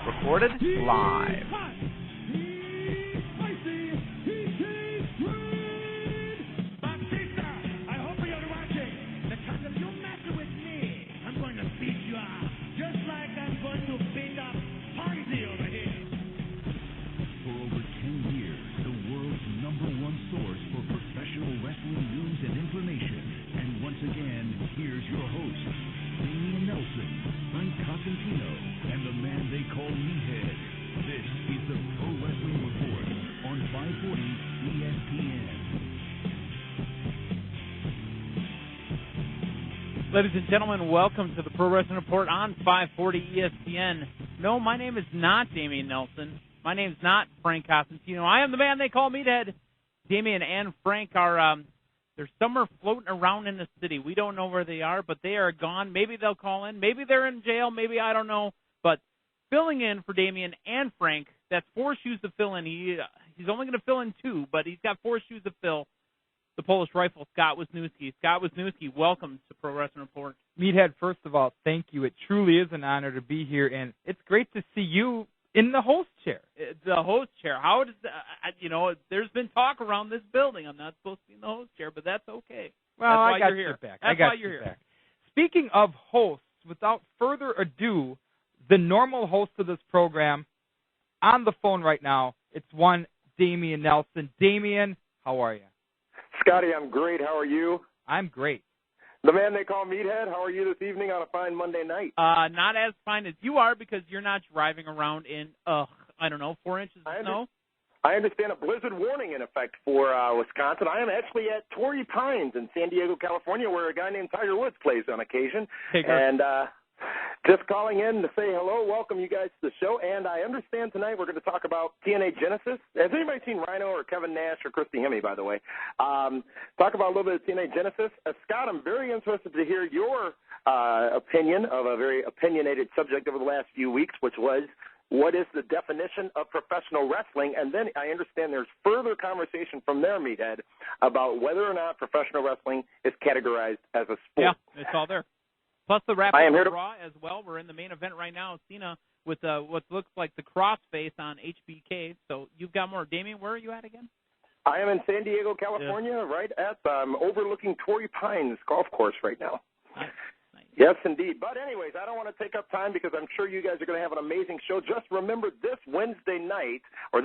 recorded live. And the man they call Meathead. This is the Pro Wrestling Report on 540 ESPN. Ladies and gentlemen, welcome to the Pro Wrestling Report on 540 ESPN. No, my name is not Damian Nelson. My name is not Frank Cosentino. I am the man they call Meathead. Damian and Frank are they're somewhere floating around in the city. We don't know where they are, but they are gone. Maybe they'll call in. Maybe they're in jail. Maybe, I don't know. But filling in for Damian and Frank, that's 4 shoes to fill in. He's only going to fill in 2, but he's got 4 shoes to fill. The Polish Rifle, Scott Wisniewski. Scott Wisniewski, welcome to Pro Wrestling Report. Meathead, first of all, thank you. It truly is an honor to be here, and it's great to see you in the host chair. The host chair. How does there's been talk around this building. I'm not supposed to be in the host chair, but that's okay. Well, that's why I got you're here. Back. That's I got why you're here. Back. Speaking of hosts, without further ado, the normal host of this program on the phone right now, it's one Damian Nelson. Damian, how are you? Scotty, I'm great. How are you? I'm great. The man they call Meathead, how are you this evening on a fine Monday night? Not as fine as you are because you're not driving around in, 4 inches of snow. I understand a blizzard warning in effect for Wisconsin. I am actually at Torrey Pines in San Diego, California, where a guy named Tiger Woods plays on occasion. And just calling in to say hello, welcome you guys to the show. And I understand tonight we're going to talk about TNA Genesis. Has anybody seen Rhino or Kevin Nash or Christy Hemme, by the way? Talk about a little bit of TNA Genesis. Scott, I'm very interested to hear your opinion of a very opinionated subject over the last few weeks, which was, what is the definition of professional wrestling? And then I understand there's further conversation from their Meathead about whether or not professional wrestling is categorized as a sport. Yeah, it's all there. Plus the wrap-up of Raw as well. We're in the main event right now. Cena with what looks like the crossface on HBK. So you've got more. Damian, where are you at again? I am in San Diego, California, right at overlooking Torrey Pines Golf Course right now. Nice. Yes, indeed. But anyways, I don't want to take up time because I'm sure you guys are going to have an amazing show. Just remember this Wednesday, at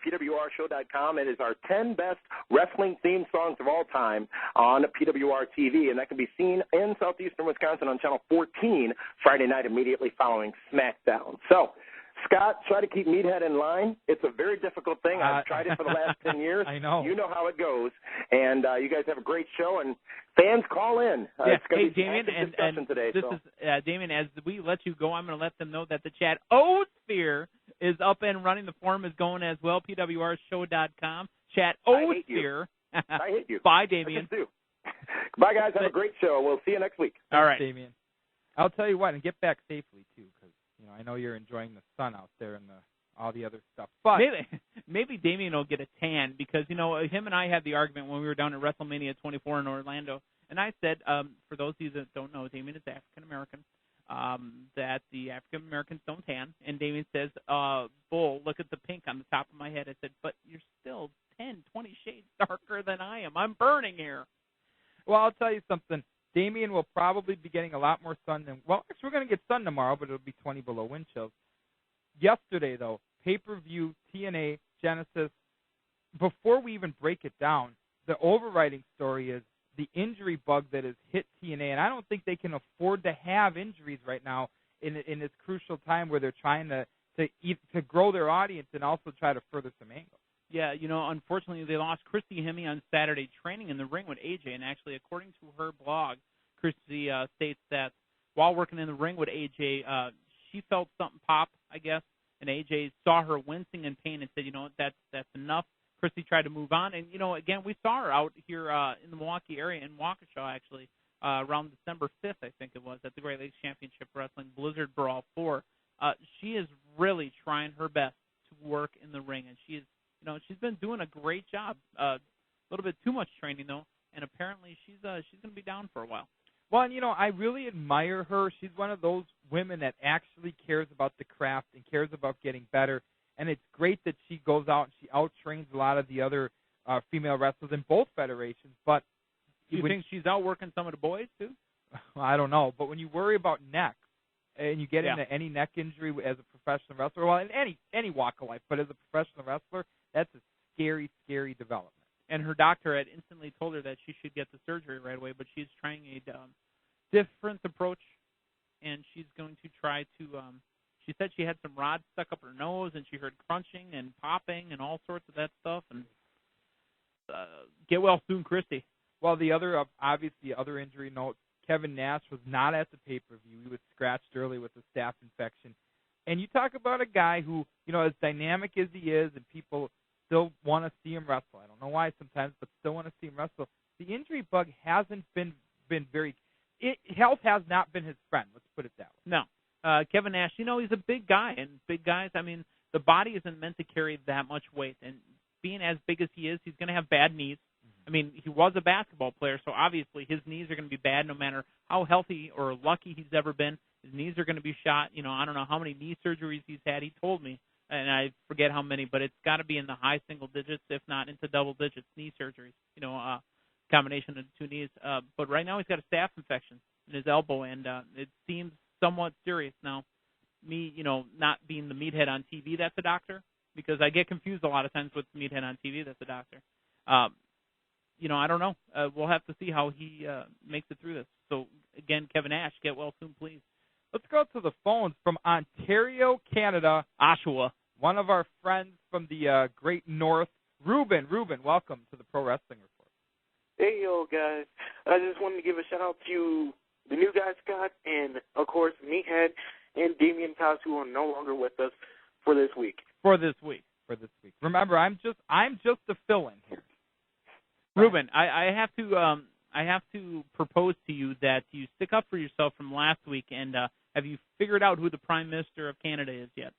PWRshow.com, it is our 10 best wrestling theme songs of all time on PWR TV, and that can be seen in southeastern Wisconsin on Channel 14 Friday night immediately following SmackDown. So, Scott, try to keep Meathead in line. It's a very difficult thing. I've tried it for the last 10 years. I know. You know how it goes. And you guys have a great show, and fans call in. Yes. It's going to be Damian, discussion today. This is Damian, as we let you go, I'm going to let them know that the chat Osphere is up and running. The forum is going as well, PWRshow.com. Chat Osphere. I hate you. Bye, Damian. I just do. Bye, guys. Have a great show. We'll see you next week. All right. Thanks, Damian. I'll tell you what, and get back safely, too, because I know you're enjoying the sun out there and all the other stuff. But maybe Damian will get a tan because, him and I had the argument when we were down at WrestleMania 24 in Orlando. And I said, for those of you that don't know, Damian is African-American, that the African-Americans don't tan. And Damian says, Bull, look at the pink on the top of my head. I said, but you're still 10, 20 shades darker than I am. I'm burning here. Well, I'll tell you something. Damian will probably be getting a lot more sun than, well, actually we're going to get sun tomorrow, but it'll be 20 below wind chills. Yesterday, though, pay-per-view, TNA, Genesis, before we even break it down, the overriding story is the injury bug that has hit TNA, and I don't think they can afford to have injuries right now in this crucial time where they're trying to grow their audience and also try to further some angles. Yeah, unfortunately they lost Christy Hemme on Saturday training in the ring with AJ, and actually according to her blog, Christy states that while working in the ring with AJ, she felt something pop, I guess, and AJ saw her wincing in pain and said, that's enough. Christy tried to move on, and, again, we saw her out here in the Milwaukee area, in Waukesha, actually, around December 5th, I think it was, at the Great Lakes Championship Wrestling Blizzard Brawl 4. She is really trying her best to work in the ring, and she's been doing a great job. A little bit too much training, though, and apparently she's going to be down for a while. Well, and, I really admire her. She's one of those women that actually cares about the craft and cares about getting better. And it's great that she goes out and she out-trains a lot of the other female wrestlers in both federations. But do you think she's out-working some of the boys, too? I don't know. But when you worry about neck and you get into any neck injury as a professional wrestler, well, in any walk of life, but as a professional wrestler, that's a scary, scary development. And her doctor had instantly told her that she should get the surgery right away, but she's trying a different approach, and she's going to try to she said she had some rods stuck up her nose, and she heard crunching and popping and all sorts of that stuff. And get well soon, Christy. Well, the other, obviously, other injury note, Kevin Nash was not at the pay-per-view. He was scratched early with a staph infection. And you talk about a guy who, as dynamic as he is, and people still want to see him wrestle. I don't know why sometimes, but still want to see him wrestle. The injury bug hasn't been very health has not been his friend. Let's put it that way. No. Kevin Nash, he's a big guy, and big guys, the body isn't meant to carry that much weight. And being as big as he is, he's going to have bad knees. He was a basketball player, so obviously his knees are going to be bad no matter how healthy or lucky he's ever been. His knees are going to be shot. I don't know how many knee surgeries he's had. He told me, and I forget how many, but it's got to be in the high single digits, if not into double digits, knee surgeries, combination of the two knees. But right now he's got a staph infection in his elbow, and it seems somewhat serious. Now, me, not being the meathead on TV that's a doctor, because I get confused a lot of times with the meathead on TV that's a doctor. I don't know. We'll have to see how he makes it through this. So, again, Kevin Nash, get well soon, please. Let's go to the phones from Ontario, Canada. Oshawa. One of our friends from the Great North, Ruben. Ruben, welcome to the Pro Wrestling Report. Hey, yo, guys. I just wanted to give a shout-out to the new guy, Scott, and, of course, Meathead and Damian Cox, who are no longer with us for this week. For this week. Remember, I'm just a fill-in here. Ruben, I have to propose to you that you stick up for yourself from last week, and have you figured out who the Prime Minister of Canada is yet?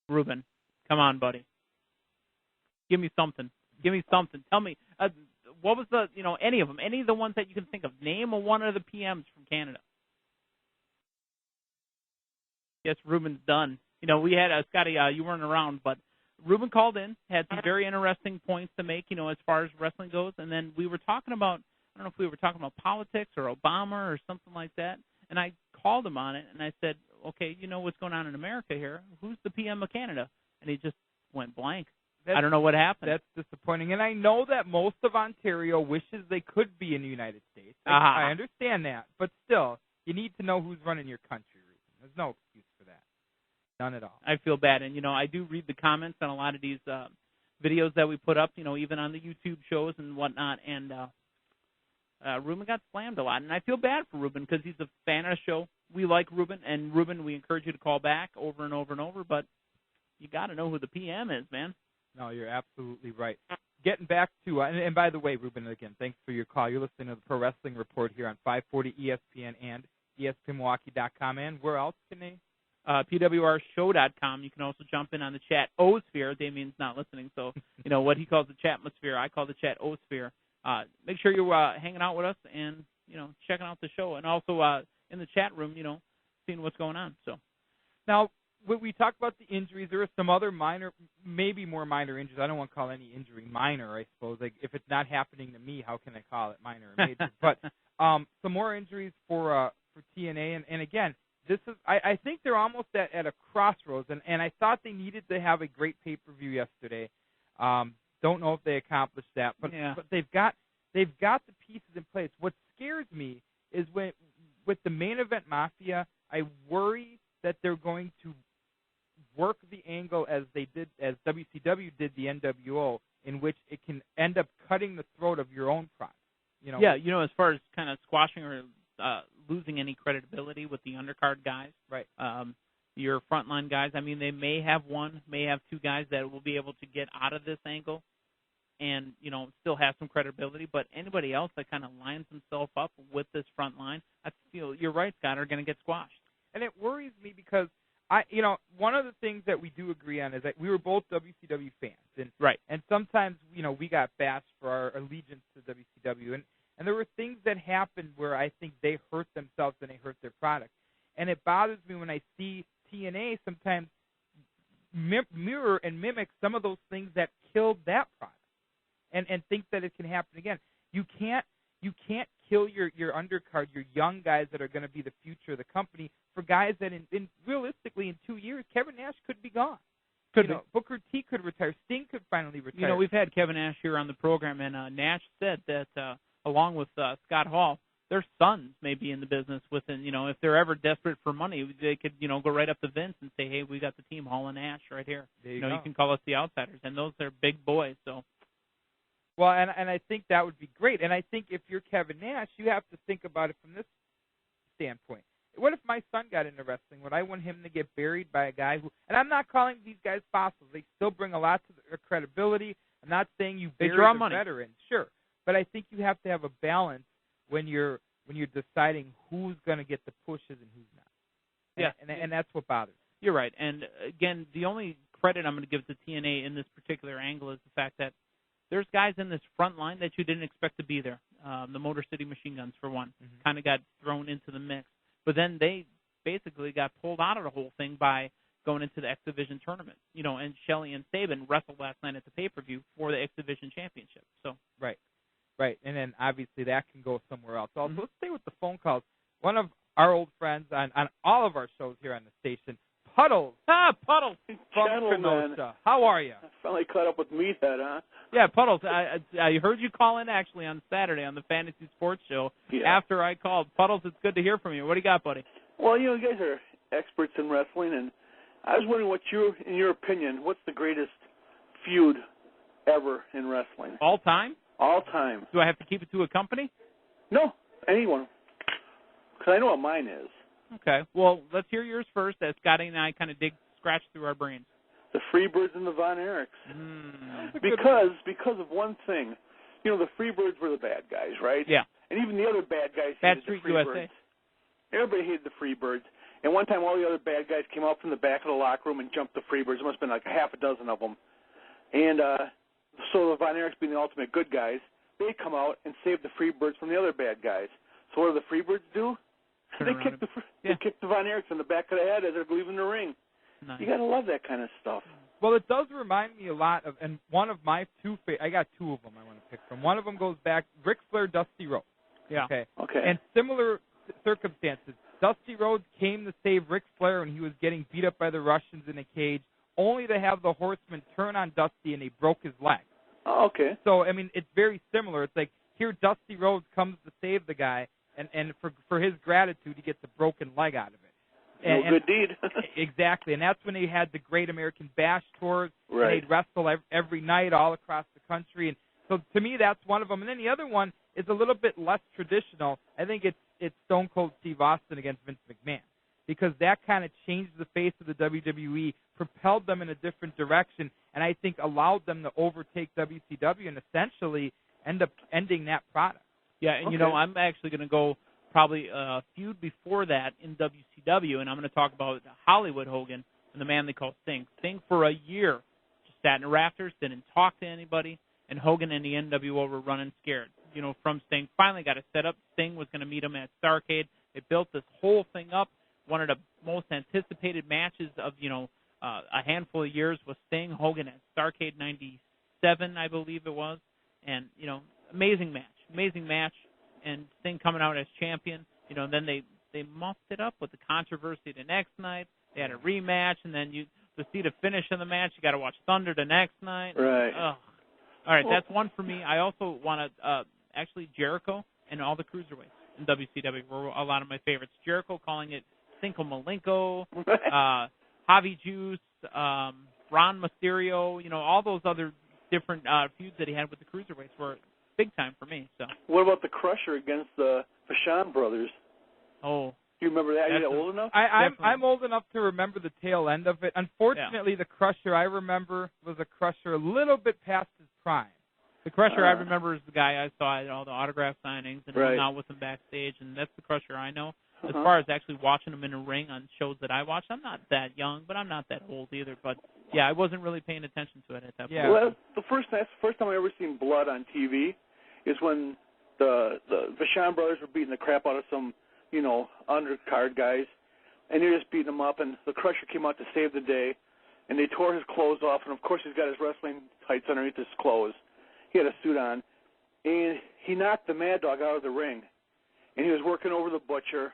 Ruben, come on, buddy. Give me something. Tell me, what was any of them, any of the ones that you can think of. Name one of the PMs from Canada. Yes, Ruben's done. We had, Scotty, you weren't around, but Ruben called in, had some very interesting points to make, as far as wrestling goes, and then we were talking about, I don't know if we were talking about politics or Obama or something like that, and I called him on it, and I said, okay, what's going on in America here? Who's the PM of Canada? And he just went blank. I don't know what happened. That's disappointing, and I know that most of Ontario wishes they could be in the United States. I understand that, but still, you need to know who's running your country, Ruben. There's no excuse for that. None at all. I feel bad. And, I do read the comments on a lot of these videos that we put up, even on the YouTube shows and whatnot. And Ruben got slammed a lot. And I feel bad for Ruben because he's a fan of the show. We like Ruben. And, Ruben, we encourage you to call back over and over and over. But you got to know who the PM is, man. No, you're absolutely right. Getting back to, and by the way, Ruben, again, thanks for your call. You're listening to the Pro Wrestling Report here on 540 ESPN and ESPNMilwaukee.com. And where else can they? PWRshow.com. You can also jump in on the chat O-sphere. Damien's not listening, so what he calls the chatmosphere, I call the chat O-sphere. Make sure you're hanging out with us and checking out the show, and also in the chat room, seeing what's going on. So now when we talked about the injuries, there are some other minor, maybe more minor injuries. I don't want to call any injury minor. I suppose like if it's not happening to me, how can I call it minor or major? But some more injuries for TNA, and again. This is. I think they're almost at a crossroads, and I thought they needed to have a great pay-per-view yesterday. Don't know if they accomplished that, but they've got the pieces in place. What scares me is with the main event Mafia, I worry that they're going to work the angle as WCW did the NWO, in which it can end up cutting the throat of your own product. As far as kind of squashing or losing any credibility with the undercard guys. Right. Your frontline guys, they may have two guys that will be able to get out of this angle and, still have some credibility. But anybody else that kind of lines themselves up with this front line, I feel you're right, Scott, are going to get squashed. And it worries me because, one of the things that we do agree on is that we were both WCW fans. Right. And sometimes, we got bashed for our allegiance to WCW. And And there were things that happened where I think they hurt themselves and they hurt their product. And it bothers me when I see TNA sometimes mirror and mimic some of those things that killed that product, and think that it can happen again. You can't kill your undercard, your young guys that are going to be the future of the company, for guys that in realistically in 2 years, Kevin Nash could be gone. Booker T could retire. Sting could finally retire. We've had Kevin Nash here on the program, and Nash said that along with Scott Hall, their sons may be in the business within, if they're ever desperate for money, they could, go right up to Vince and say, hey, we got the team, Hall and Nash right here. You can call us the Outsiders, and those are big boys. So, well, and I think that would be great. And I think if you're Kevin Nash, you have to think about it from this standpoint. What if my son got into wrestling? Would I want him to get buried by a guy who, and I'm not calling these guys fossils. They still bring a lot to their credibility. I'm not saying you bury the veterans. Sure. But I think you have to have a balance when you're deciding who's going to get the pushes and who's not. And that's what bothers me. You're right. And again, the only credit I'm going to give to TNA in this particular angle is the fact that there's guys in this front line that you didn't expect to be there. The Motor City Machine Guns, for one, kind of got thrown into the mix. But then they basically got pulled out of the whole thing by going into the X Division tournament. And Shelley and Sabin wrestled last night at the pay-per-view for the X Division championship. So Right, and then obviously that can go somewhere else. Also, let's stay with the phone calls. One of our old friends on all of our shows here on the station, Puddles. Puddles. From Kenosha. How are you? I finally caught up with Meathead, huh? Yeah, Puddles. I heard you call in actually on Saturday on the Fantasy Sports Show. Yeah. After I called. Puddles, it's good to hear from you. What do you got, buddy? Well, you guys are experts in wrestling, and I was wondering in your opinion, what's the greatest feud ever in wrestling? All time? All time. Do I have to keep it to a company? No, anyone. Because I know what mine is. Okay. Well, let's hear yours first, as Scotty and I kind of scratch through our brains. The Freebirds and the Von Erichs. Because of one thing. The Freebirds were the bad guys, right? Yeah. And even the other bad guys Bad hated Street the Freebirds. USA. Everybody hated the Freebirds. And one time all the other bad guys came out from the back of the locker room and jumped the Freebirds. There must have been like a half a dozen of them. And so the Von Erichs being the ultimate good guys, they come out and save the Freebirds from the other bad guys. So what do the Freebirds do? They kick the Von Erichs in the back of the head as they're leaving the ring. Nice. You got to love that kind of stuff. Well, it does remind me a lot of, and one of my I got two of them I want to pick from. One of them goes back, Ric Flair, Dusty Rhodes. Yeah. Okay. And similar circumstances. Dusty Rhodes came to save Ric Flair when he was getting beat up by the Russians in a cage, only to have the Horsemen turn on Dusty and they broke his leg. Oh, okay. So, I mean, it's very similar. It's like here Dusty Rhodes comes to save the guy, and for his gratitude, he gets a broken leg out of it. Good deed. Exactly, and that's when they had the Great American Bash tours. Right. And they'd wrestle every night all across the country. And so to me, that's one of them. And then the other one is a little bit less traditional. I think it's Stone Cold Steve Austin against Vince McMahon, because that kind of changed the face of the WWE, propelled them in a different direction, and I think allowed them to overtake WCW and essentially end up ending that product. Yeah, and I'm actually going to go probably a feud before that in WCW, and I'm going to talk about Hollywood Hogan and the man they call Sting. Sting for a year just sat in the rafters, didn't talk to anybody, and Hogan and the NWO were running scared, from Sting. Finally got it set up. Sting was going to meet him at Starrcade. They built this whole thing up. One of the most anticipated matches of, a handful of years was Sting, Hogan at Starrcade 97, I believe it was. And, amazing match. And Sting coming out as champion. Then they muffed it up with the controversy the next night. They had a rematch, and then to see the finish of the match, you got to watch Thunder the next night. Right. Ugh. All right, that's one for me. I also want to actually Jericho and all the cruiserweights in WCW were a lot of my favorites. Jericho calling it Cinco Malenko, Javi Juice, Ron Mysterio, all those other different feuds that he had with the cruiserweights were big time for me. So. What about the Crusher against the Vachon brothers? Oh. Do you remember that? Are you old enough? I'm old enough to remember the tail end of it. Unfortunately, the Crusher I remember was a Crusher a little bit past his prime. The Crusher I remember is the guy I saw at all the autograph signings and hung out with him backstage, and that's the Crusher I know. As far as actually watching him in a ring on shows that I watch, I'm not that young, but I'm not that old either. But, I wasn't really paying attention to it at that point. Well, that's the first time I ever seen blood on TV is when the Vachon brothers were beating the crap out of some, undercard guys, and they're just beating them up, and the Crusher came out to save the day, and they tore his clothes off, and of course he's got his wrestling tights underneath his clothes. He had a suit on, and he knocked the Mad Dog out of the ring, and he was working over the Butcher,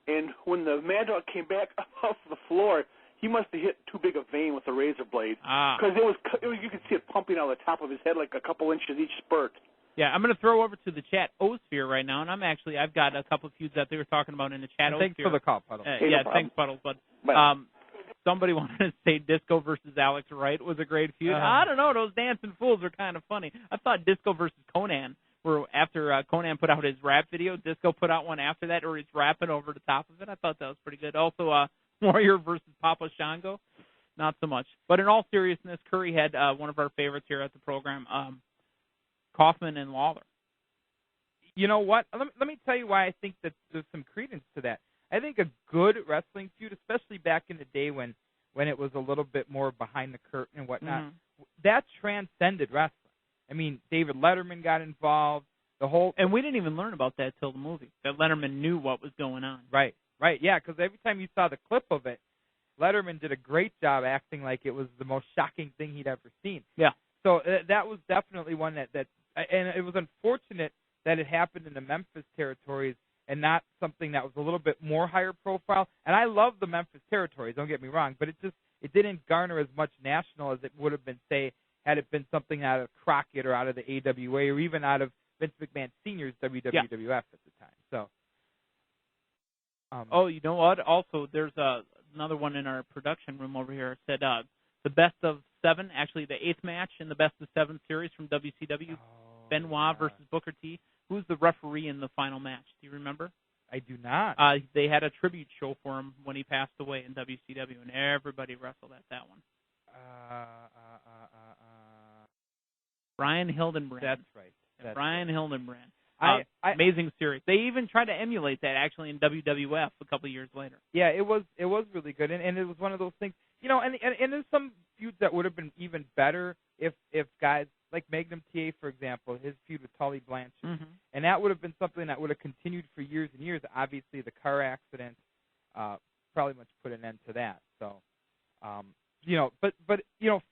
and when the Mad Dog came back off the floor, he must have hit too big a vein with the razor blade, because you could see it pumping out of the top of his head like a couple inches each spurt. Yeah, I'm going to throw over to the chat Osphere right now, and I've got a couple of feuds that they were talking about in the chat. Thanks for the call, Puddle. Yeah, thanks, Puddle. But somebody wanted to say Disco versus Alex Wright was a great feud. I don't know, those dancing fools are kind of funny. I thought Disco versus Conan, where after Conan put out his rap video, Disco put out one after that, or he's rapping over the top of it. I thought that was pretty good. Also, Warrior versus Papa Shango, not so much. But in all seriousness, Curry had one of our favorites here at the program, Kaufman and Lawler. You know what? Let me tell you why I think that there's some credence to that. I think a good wrestling feud, especially back in the day when it was a little bit more behind the curtain and whatnot, that transcended wrestling. I mean, David Letterman got involved. And we didn't even learn about that till the movie, that Letterman knew what was going on. Right, yeah, because every time you saw the clip of it, Letterman did a great job acting like it was the most shocking thing he'd ever seen. Yeah. So that was definitely one that and it was unfortunate that it happened in the Memphis territories and not something that was a little bit more higher profile. And I love the Memphis territories, don't get me wrong, but it didn't garner as much national as it would have been, say, had it been something out of Crockett or out of the AWA or even out of Vince McMahon Sr.'s WWF at the time. So. You know what? Also, there's another one in our production room over here. It said the best of 7, actually the 8th match in the best of 7 series from WCW, Benoit versus Booker T. Who's the referee in the final match? Do you remember? I do not. They had a tribute show for him when he passed away in WCW, and everybody wrestled at that one. Brian Hildenbrand. That's right. Brian Hildenbrand. Amazing series. They even tried to emulate that actually in WWF a couple of years later. Yeah, it was really good, and it was one of those things. And there's some feuds that would have been even better if guys like Magnum TA, for example, his feud with Tully Blanchard, and that would have been something that would have continued for years and years. Obviously, the car accident probably much put an end to that. So, but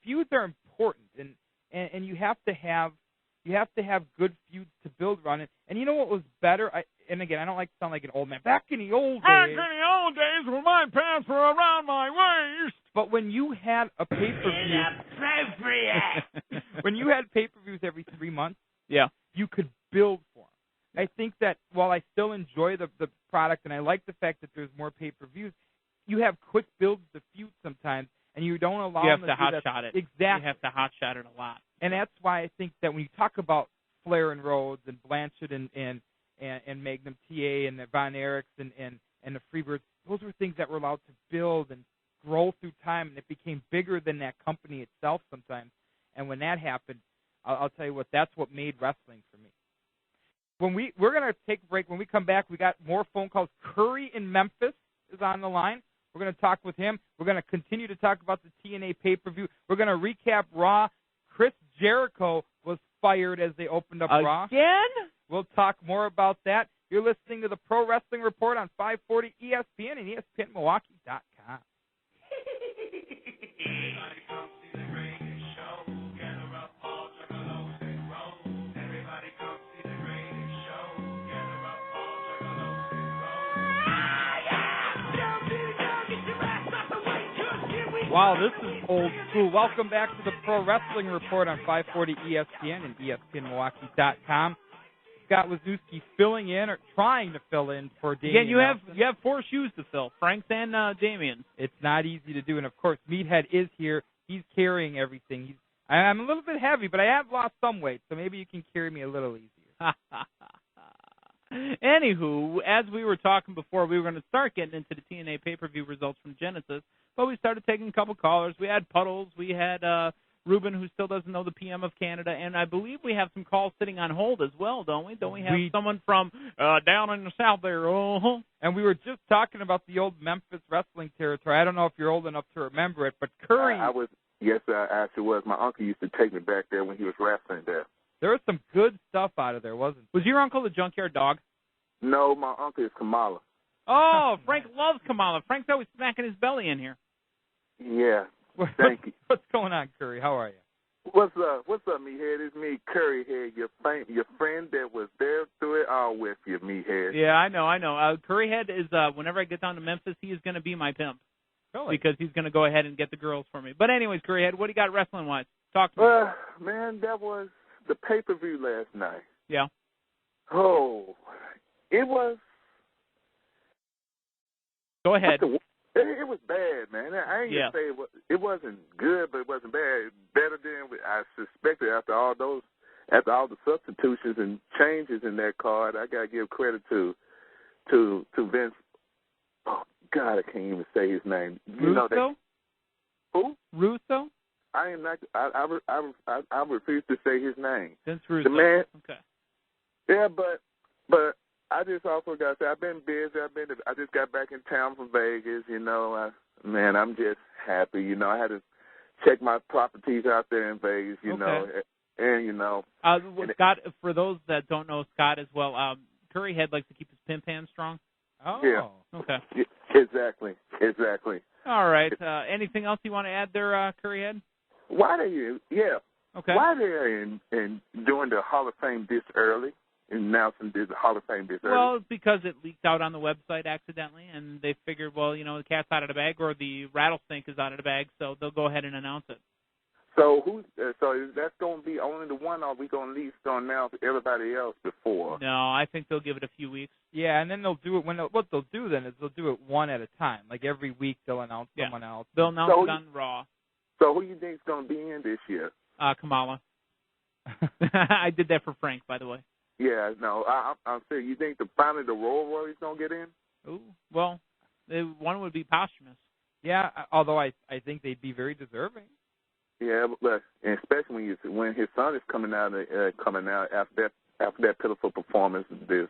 feuds are important, and you have to have good feuds to build around it. And you know what was better? And again, I don't like to sound like an old man. Back in the old days when my pants were around my waist. But when you had a pay-per-view, when you had pay-per-views every 3 months, you could build for them. I think that while I still enjoy the product and I like the fact that there's more pay-per-views, you have quick builds to feud sometimes, and you don't allow them to hot-shot it. Exactly. You have to hot-shot it a lot. And that's why I think that when you talk about Flair and Rhodes and Blanchard and Magnum TA and the Von Erichs and the Freebirds, those were things that were allowed to build and grow through time, and it became bigger than that company itself sometimes. And when that happened, I'll tell you what, that's what made wrestling for me. We're going to take a break. When we come back, we got more phone calls. Curry in Memphis is on the line. We're going to talk with him. We're going to continue to talk about the TNA pay-per-view. We're going to recap Raw. Chris Jericho was fired as they opened up Raw. Again? We'll talk more about that. You're listening to the Pro Wrestling Report on 540 ESPN and ESPNMilwaukee.com. Wow, this is old school. Welcome back to the Pro Wrestling Report on 540 ESPN and ESPNMilwaukee.com. Scott Wisniewski filling in or trying to fill in for Damian. Again, you have 4 shoes to fill, Frank's and Damian's. It's not easy to do, and of course, Meathead is here. He's carrying everything. I'm a little bit heavy, but I have lost some weight, so maybe you can carry me a little easier. Anywho, as we were talking before, we were going to start getting into the TNA pay-per-view results from Genesis, but we started taking a couple callers. We had Puddles. We had Ruben, who still doesn't know the PM of Canada, and I believe we have some calls sitting on hold as well, don't we? Don't we have someone from down in the south there? And we were just talking about the old Memphis wrestling territory. I don't know if you're old enough to remember it, but Curry... I was. Yes, I actually was. My uncle used to take me back there when he was wrestling there. There was some good stuff out of there, wasn't there? Was your uncle the junkyard dog? No, my uncle is Kamala. Oh, Frank loves Kamala. Frank's always smacking his belly in here. Yeah, thank you. What's going on, Curry? How are you? What's up, meathead? It's me, Curryhead, your friend that was there through it all with you, meathead. Yeah, I know. Curryhead is, whenever I get down to Memphis, he is going to be my pimp. Really? Because he's going to go ahead and get the girls for me. But anyways, Curryhead, what do you got wrestling-wise? Talk to me. Man, that was the pay-per-view last night. Yeah. Oh, it was. Go ahead. It was bad, man. I ain't gonna say it wasn't good, but it wasn't bad. Better than I suspected after all the substitutions and changes in that card. I gotta give credit to Vince. Oh God, I can't even say his name. Russo? Who? Russo? I am not. I refuse to say his name. Vince Russo. The man. Okay. Yeah, but I just also got to say I've been busy. I just got back in town from Vegas. I'm just happy. I had to check my properties out there in Vegas. Scott, for those that don't know Scott as well, Curryhead likes to keep his pimp hand strong. Oh. Yeah. Okay. Exactly. All right. Anything else you want to add there, Curryhead? Why are you? Yeah. Okay. Why they're in doing the Hall of Fame this early? Announcing the Hall of Fame this early? Well, because it leaked out on the website accidentally, and they figured, the cat's out of the bag or the rattlesnake is out of the bag, so they'll go ahead and announce it. So that's going to be only the one, or are we going to at least announce everybody else before? No, I think they'll give it a few weeks. Yeah, and then they'll do it what they'll do then is they'll do it one at a time. Like every week they'll announce someone else. They'll announce it on Raw. So who you think is going to be in this year? Kamala. I did that for Frank, by the way. Yeah, no, I'm saying, you think finally the Royal Warriors going to get in? Ooh, well, one would be posthumous. Yeah, although I think they'd be very deserving. Yeah, but especially when his son is coming out after that pitiful performance this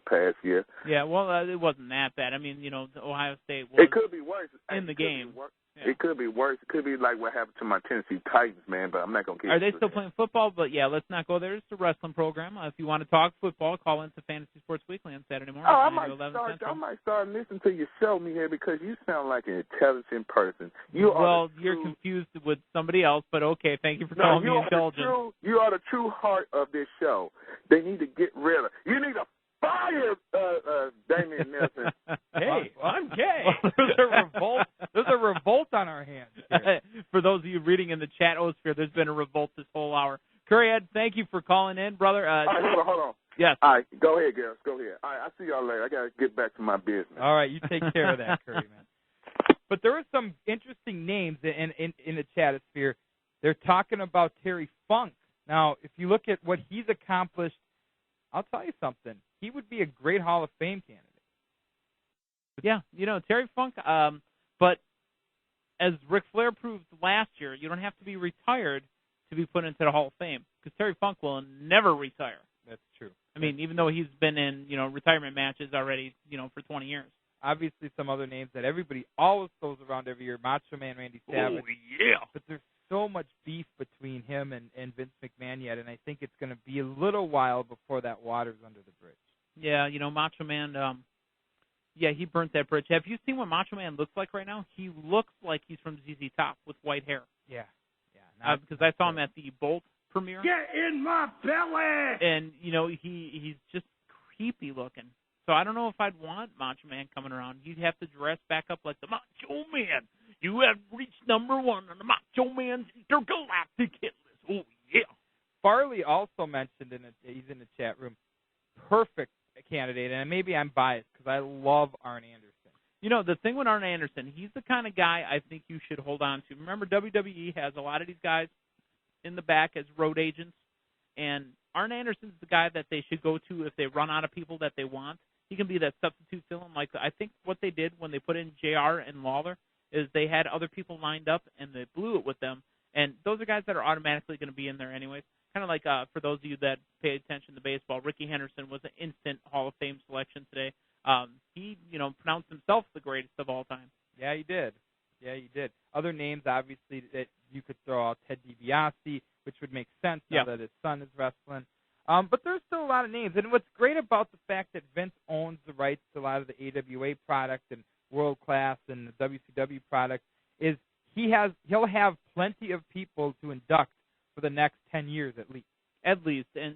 past year. Yeah, well, it wasn't that bad. I mean, Ohio State was. It could be worse in the game. Yeah. It could be worse. It could be like what happened to my Tennessee Titans, man, but I'm not going to get Are they still playing football? But, yeah, let's not go there. It's a wrestling program. If you want to talk football, call into Fantasy Sports Weekly on Saturday morning. I might start listening to your show, me here, because you sound like an intelligent person. You're confused with somebody else, but okay, thank you for calling me intelligent. You are the true heart of this show. They need to get rid of. You need to fire Damian Nelson. Hey, I'm gay. Well, there's a revolt on our hands here. For those of you reading in the chat sphere, there's been a revolt this whole hour. Curryhead, thank you for calling in, brother. All right, hold on. Yes. All right, go ahead, Gareth. Go ahead. All right, I'll see y'all later. I got to get back to my business. All right, you take care of that, Curry, man. But there are some interesting names in the chat sphere. They're talking about Terry Funk. Now, if you look at what he's accomplished, I'll tell you something. He would be a great Hall of Fame candidate. Yeah, Terry Funk, but as Ric Flair proved last year, you don't have to be retired to be put into the Hall of Fame because Terry Funk will never retire. That's true. I mean, even though he's been in, retirement matches already, for 20 years. Obviously, some other names that everybody always throws around every year, Macho Man Randy Savage. Oh, yeah. But there's so much beef between him and Vince McMahon yet, and I think it's going to be a little while before that water's under the bridge. Yeah, Macho Man, he burnt that bridge. Have you seen what Macho Man looks like right now? He looks like he's from ZZ Top with white hair. Yeah. Because I saw him at the Bolt premiere. Get in my belly! And, he's just creepy looking. So I don't know if I'd want Macho Man coming around. You'd have to dress back up like the Macho Man. You have reached #1 on the Macho Man's intergalactic hit list. Oh, yeah. Farley also mentioned, he's in the chat room, perfect candidate, and maybe I'm biased because I love Arn Anderson. The thing with Arn Anderson, he's the kind of guy I think you should hold on to. Remember, WWE has a lot of these guys in the back as road agents, and Arn Anderson's the guy that they should go to if they run out of people that they want. He can be that substitute villain. Like I think what they did when they put in JR and Lawler is they had other people lined up, and they blew it with them. And those are guys that are automatically going to be in there anyways. Kind of like for those of you that pay attention to baseball, Ricky Henderson was an instant Hall of Fame selection today. He, pronounced himself the greatest of all time. Yeah, he did. Other names, obviously, that you could throw about Ted DiBiase, which would make sense now that his son is wrestling. But there's still a lot of names. And what's great about the fact that Vince owns the rights to a lot of the AWA product and World Class and the WCW product is he'll have plenty of people to induct for the next 10 years at least. At least. And,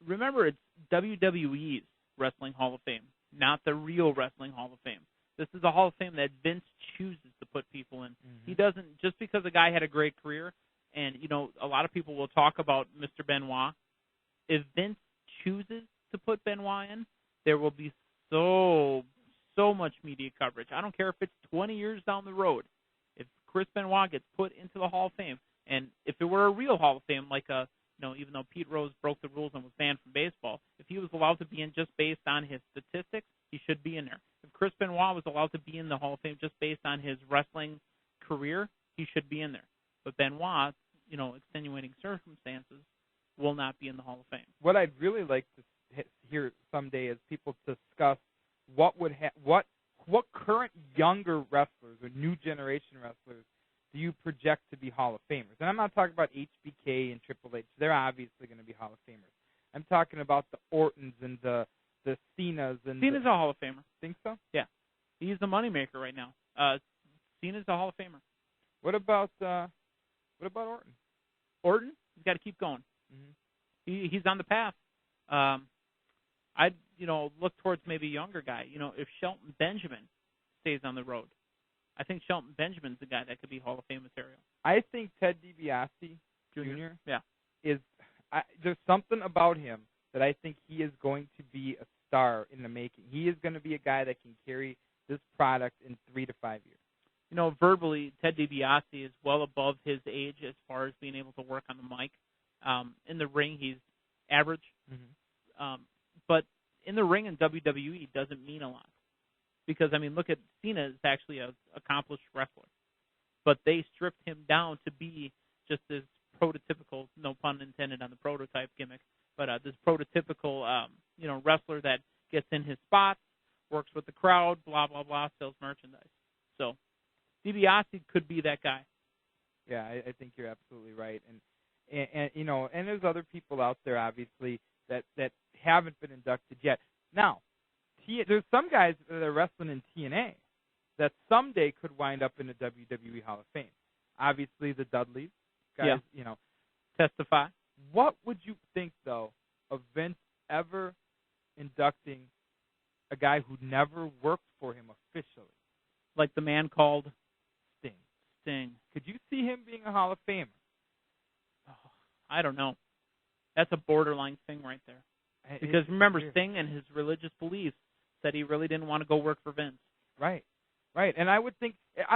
remember, it's WWE's Wrestling Hall of Fame, not the real Wrestling Hall of Fame. This is a Hall of Fame that Vince chooses to put people in. Mm-hmm. He doesn't, just because a guy had a great career, and, a lot of people will talk about Mr. Benoit. If Vince chooses to put Benoit in, there will be so much media coverage. I don't care if it's 20 years down the road. If Chris Benoit gets put into the Hall of Fame, and if it were a real Hall of Fame, like even though Pete Rose broke the rules and was banned from baseball, if he was allowed to be in just based on his statistics, he should be in there. If Chris Benoit was allowed to be in the Hall of Fame just based on his wrestling career, he should be in there. But Benoit, extenuating circumstances, will not be in the Hall of Fame. What I'd really like to hear someday is people discuss what current younger wrestlers or new generation wrestlers do you project to be Hall of Famers? And I'm not talking about HBK and Triple H. They're obviously going to be Hall of Famers. I'm talking about the Ortons and the Cenas. Cena's a Hall of Famer. Think so? Yeah. He's the moneymaker right now. Cena's a Hall of Famer. What about Orton? Orton? He's got to keep going. Mm-hmm. He's on the path. I'd look towards maybe a younger guy. If Shelton Benjamin stays on the road, I think Shelton Benjamin's the guy that could be Hall of Fame material. I think Ted DiBiase Jr. There's something about him that I think he is going to be a star in the making. He is going to be a guy that can carry this product in 3 to 5 years. Verbally, Ted DiBiase is well above his age as far as being able to work on the mic. In the ring, he's average. Mm-hmm. But in the ring in WWE doesn't mean a lot. Because, look at Cena is actually an accomplished wrestler. But they stripped him down to be just this prototypical, no pun intended on the prototype gimmick, but this prototypical, wrestler that gets in his spots, works with the crowd, blah, blah, blah, sells merchandise. So DiBiase could be that guy. Yeah, I think you're absolutely right. And there's other people out there, obviously, that haven't been inducted yet. Now, there's some guys that are wrestling in TNA that someday could wind up in the WWE Hall of Fame. Obviously, the Dudleys, guys, Testify. What would you think, though, of Vince ever inducting a guy who never worked for him officially? Like the man called Sting. Could you see him being a Hall of Famer? Oh, I don't know. That's a borderline thing right there. Because remember, Sting and his religious beliefs said he really didn't want to go work for Vince. Right. And I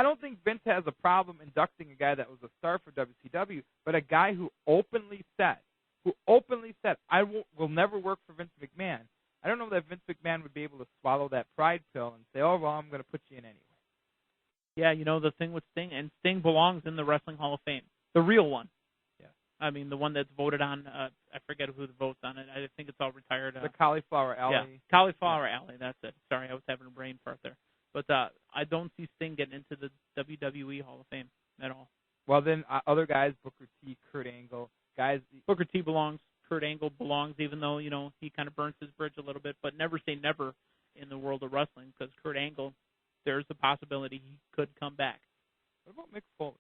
don't think Vince has a problem inducting a guy that was a star for WCW, but a guy who openly said, I will never work for Vince McMahon. I don't know that Vince McMahon would be able to swallow that pride pill and say, oh, well, I'm going to put you in anyway. Yeah, the thing with Sting, and Sting belongs in the Wrestling Hall of Fame, the real one. Yeah. The one that's voted on, I forget who votes on it. I think it's all retired. The Cauliflower Alley. Yeah, Cauliflower Alley, that's it. Sorry, I was having a brain fart there. But I don't see Sting getting into the WWE Hall of Fame at all. Well, then other guys, Booker T, Kurt Angle, guys. Booker T belongs. Kurt Angle belongs, even though, he kind of burns his bridge a little bit. But never say never in the world of wrestling, because Kurt Angle, there's a possibility he could come back. What about Mick Foley?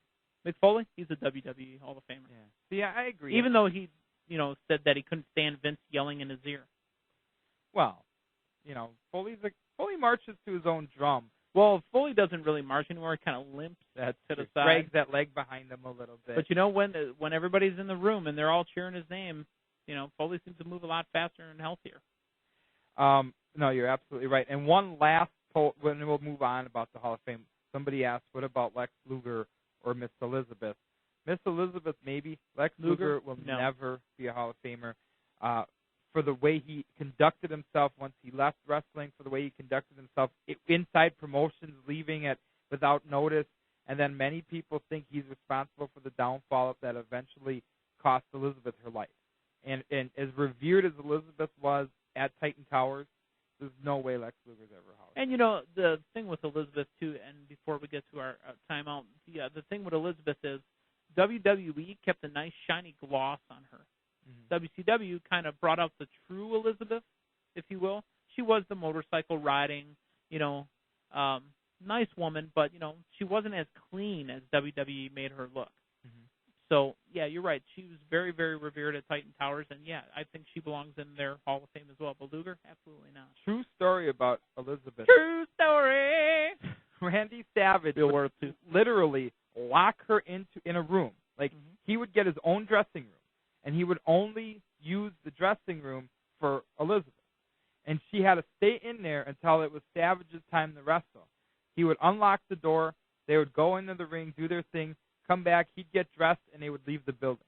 Mick Foley? He's a WWE Hall of Famer. Yeah. See, I agree. Even though he, said that he couldn't stand Vince yelling in his ear. Well, Foley marches to his own drum. Well, Foley doesn't really march anymore. He kind of limps to the side. Drags that leg behind him a little bit. But when everybody's in the room and they're all cheering his name, Foley seems to move a lot faster and healthier. No, you're absolutely right. And one last poll, when we'll move on about the Hall of Fame. Somebody asked, what about Lex Luger or Miss Elizabeth? Miss Elizabeth, maybe. Lex Luger will never be a Hall of Famer. For the way he conducted himself once he left wrestling, for the way he conducted himself inside promotions, leaving it without notice, and then many people think he's responsible for the downfall that eventually cost Elizabeth her life. And as revered as Elizabeth was at Titan Towers, there's no way Lex Luger's ever a Hall of Famer. And, the thing with Elizabeth, too, and before we get to our timeout, the thing with Elizabeth is WWE kept a nice shiny gloss on her. WCW kind of brought out the true Elizabeth, if you will. She was the motorcycle riding, nice woman, but, she wasn't as clean as WWE made her look. So, yeah, you're right. She was very, very revered at Titan Towers, and, yeah, I think she belongs in their Hall of Fame as well. But Luger, absolutely not. True story about Elizabeth. True story. Randy Savage would literally lock her in a room. Like, he would get his own dressing room, and he would only use the dressing room for Elizabeth. And she had to stay in there until it was Savage's time to wrestle. He would unlock the door. They would go into the ring, do their thing, come back. He'd get dressed, and they would leave the building.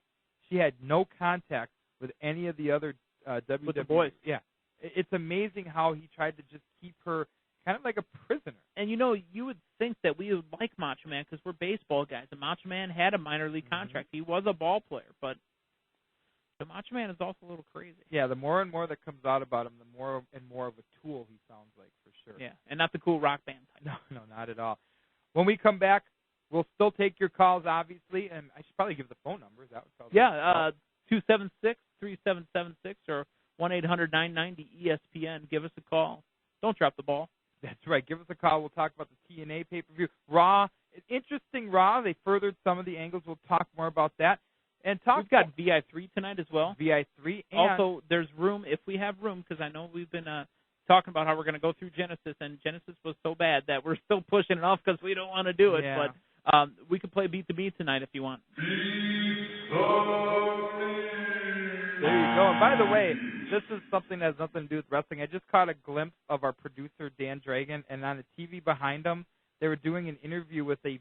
She had no contact with any of the other WWE. With the boys. Yeah. It's amazing how he tried to just keep her kind of like a prisoner. And, you would think that we would like Macho Man because we're baseball guys. And Macho Man had a minor league contract. He was a ball player, but the Macho Man is also a little crazy. Yeah, the more and more that comes out about him, the more and more of a tool he sounds like, for sure. Yeah, and not the cool rock band type. No, not at all. When we come back, we'll still take your calls, obviously, and I should probably give the phone number. Is that what 276-3776 or 1-800-990-ESPN. Give us a call. Don't drop the ball. That's right. Give us a call. We'll talk about the TNA pay-per-view. Raw, interesting Raw. They furthered some of the angles. We'll talk more about that. And we've got VI3 tonight as well. VI3. And also, there's room, if we have room, because I know we've been talking about how we're going to go through Genesis, and Genesis was so bad that we're still pushing it off because we don't want to do it. Yeah. But we could play Beat the Beat tonight if you want. There you go. And by the way, this is something that has nothing to do with wrestling. I just caught a glimpse of our producer, Dan Dragon, and on the TV behind him, they were doing an interview with a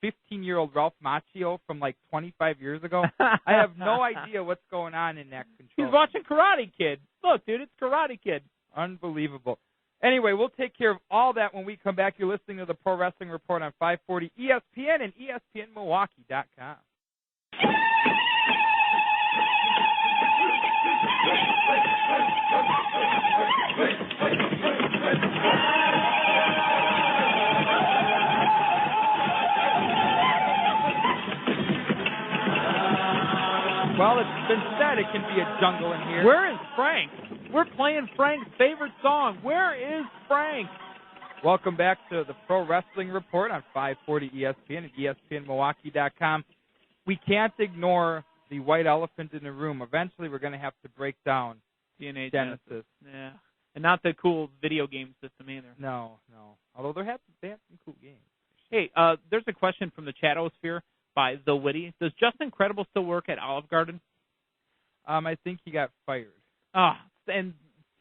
15-year-old Ralph Macchio from 25 years ago. I have no idea what's going on in that control. He's watching Karate Kid. Look, dude, it's Karate Kid. Unbelievable. Anyway, we'll take care of all that when we come back. You're listening to the Pro Wrestling Report on 540 ESPN and ESPNMilwaukee.com. Well, it's been said it can be a jungle in here. Where is Frank? We're playing Frank's favorite song. Where is Frank? Welcome back to the Pro Wrestling Report on 540 ESPN and ESPNMilwaukee.com. We can't ignore the white elephant in the room. Eventually, we're going to have to break down TNA Genesis. Yeah, and not the cool video game system either. No. Although they have some cool games. Hey, there's a question from the Chatosphere by The Witty. Does Justin Credible still work at Olive Garden? I think he got fired. And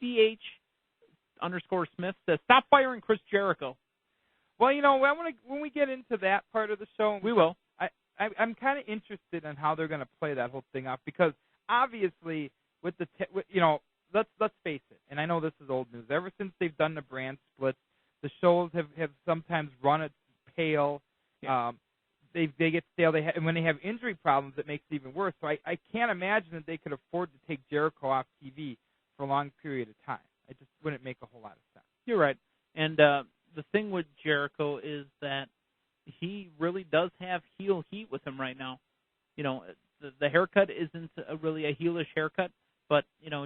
CH_Smith says, stop firing Chris Jericho. Well, when we get into that part of the show, we will. I'm kind of interested in how they're going to play that whole thing off because obviously with let's face it, and I know this is old news. Ever since they've done the brand splits, the shows have sometimes run its pale. Yeah. They get stale. And when they have injury problems, it makes it even worse. So I can't imagine that they could afford to take Jericho off TV for a long period of time. It just wouldn't make a whole lot of sense. You're right. And the thing with Jericho is that he really does have heel heat with him right now. The haircut isn't really a heelish haircut, but,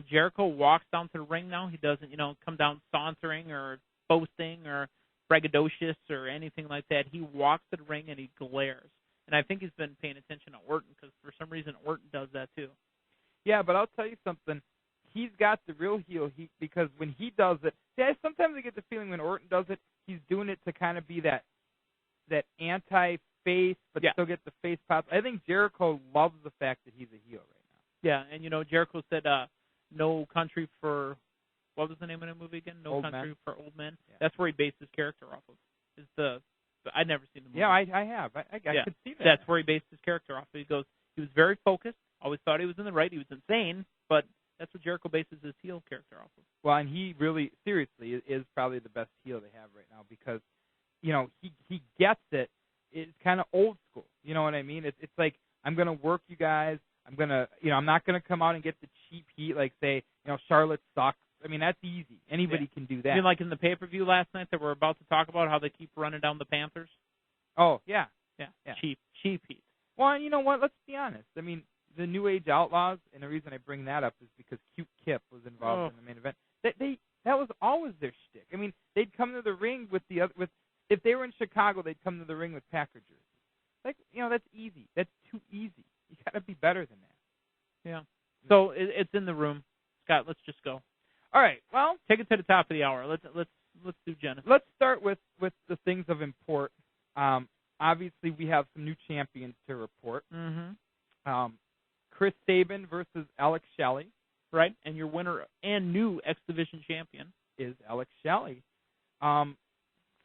Jericho walks down to the ring now. He doesn't, come down sauntering or boasting or braggadocious or anything like that. He walks to the ring and he glares. And I think he's been paying attention to Orton because for some reason Orton does that too. Yeah, but I'll tell you something. He's got the real heel heat because when he does it, sometimes I get the feeling when Orton does it, he's doing it to kind of be that anti-face, but still get the face pop. I think Jericho loves the fact that he's a heel right now. Yeah, and Jericho said No Country for, what was the name of the movie again? No Country for Old Men. Yeah. That's where he based his character off of. I'd never seen the movie. Yeah, I have. I could see that. That's where he based his character off of. He goes, he was very focused, always thought he was in the right, he was insane, but that's what Jericho bases his heel character off of. Well, and he really, seriously, is probably the best heel they have right now because, he gets it. It's kind of old school. You know what I mean? It's like, I'm going to work you guys. I'm going to, I'm not going to come out and get the cheap heat like, say, Charlotte sucks. I mean, that's easy. Anybody can do that. You mean like in the pay-per-view last night that we're about to talk about, how they keep running down the Panthers? Oh, yeah. Cheap heat. Well, and you know what? Let's be honest. I mean, the New Age Outlaws, and the reason I bring that up is because Cute Kip was involved in the main event. That was always their shtick. I mean, they'd come to the ring with if they were in Chicago, they'd come to the ring with Packer jerseys. Like, that's easy. That's too easy. You got to be better than that. Yeah. So it's in the room. Scott, let's just go. All right. Well, take it to the top of the hour. Let's do Genesis. Let's start with the things of import. Obviously, we have some new champions to report. Mm-hmm. Chris Sabin versus Alex Shelley. Right, and your winner and new X Division champion is Alex Shelley.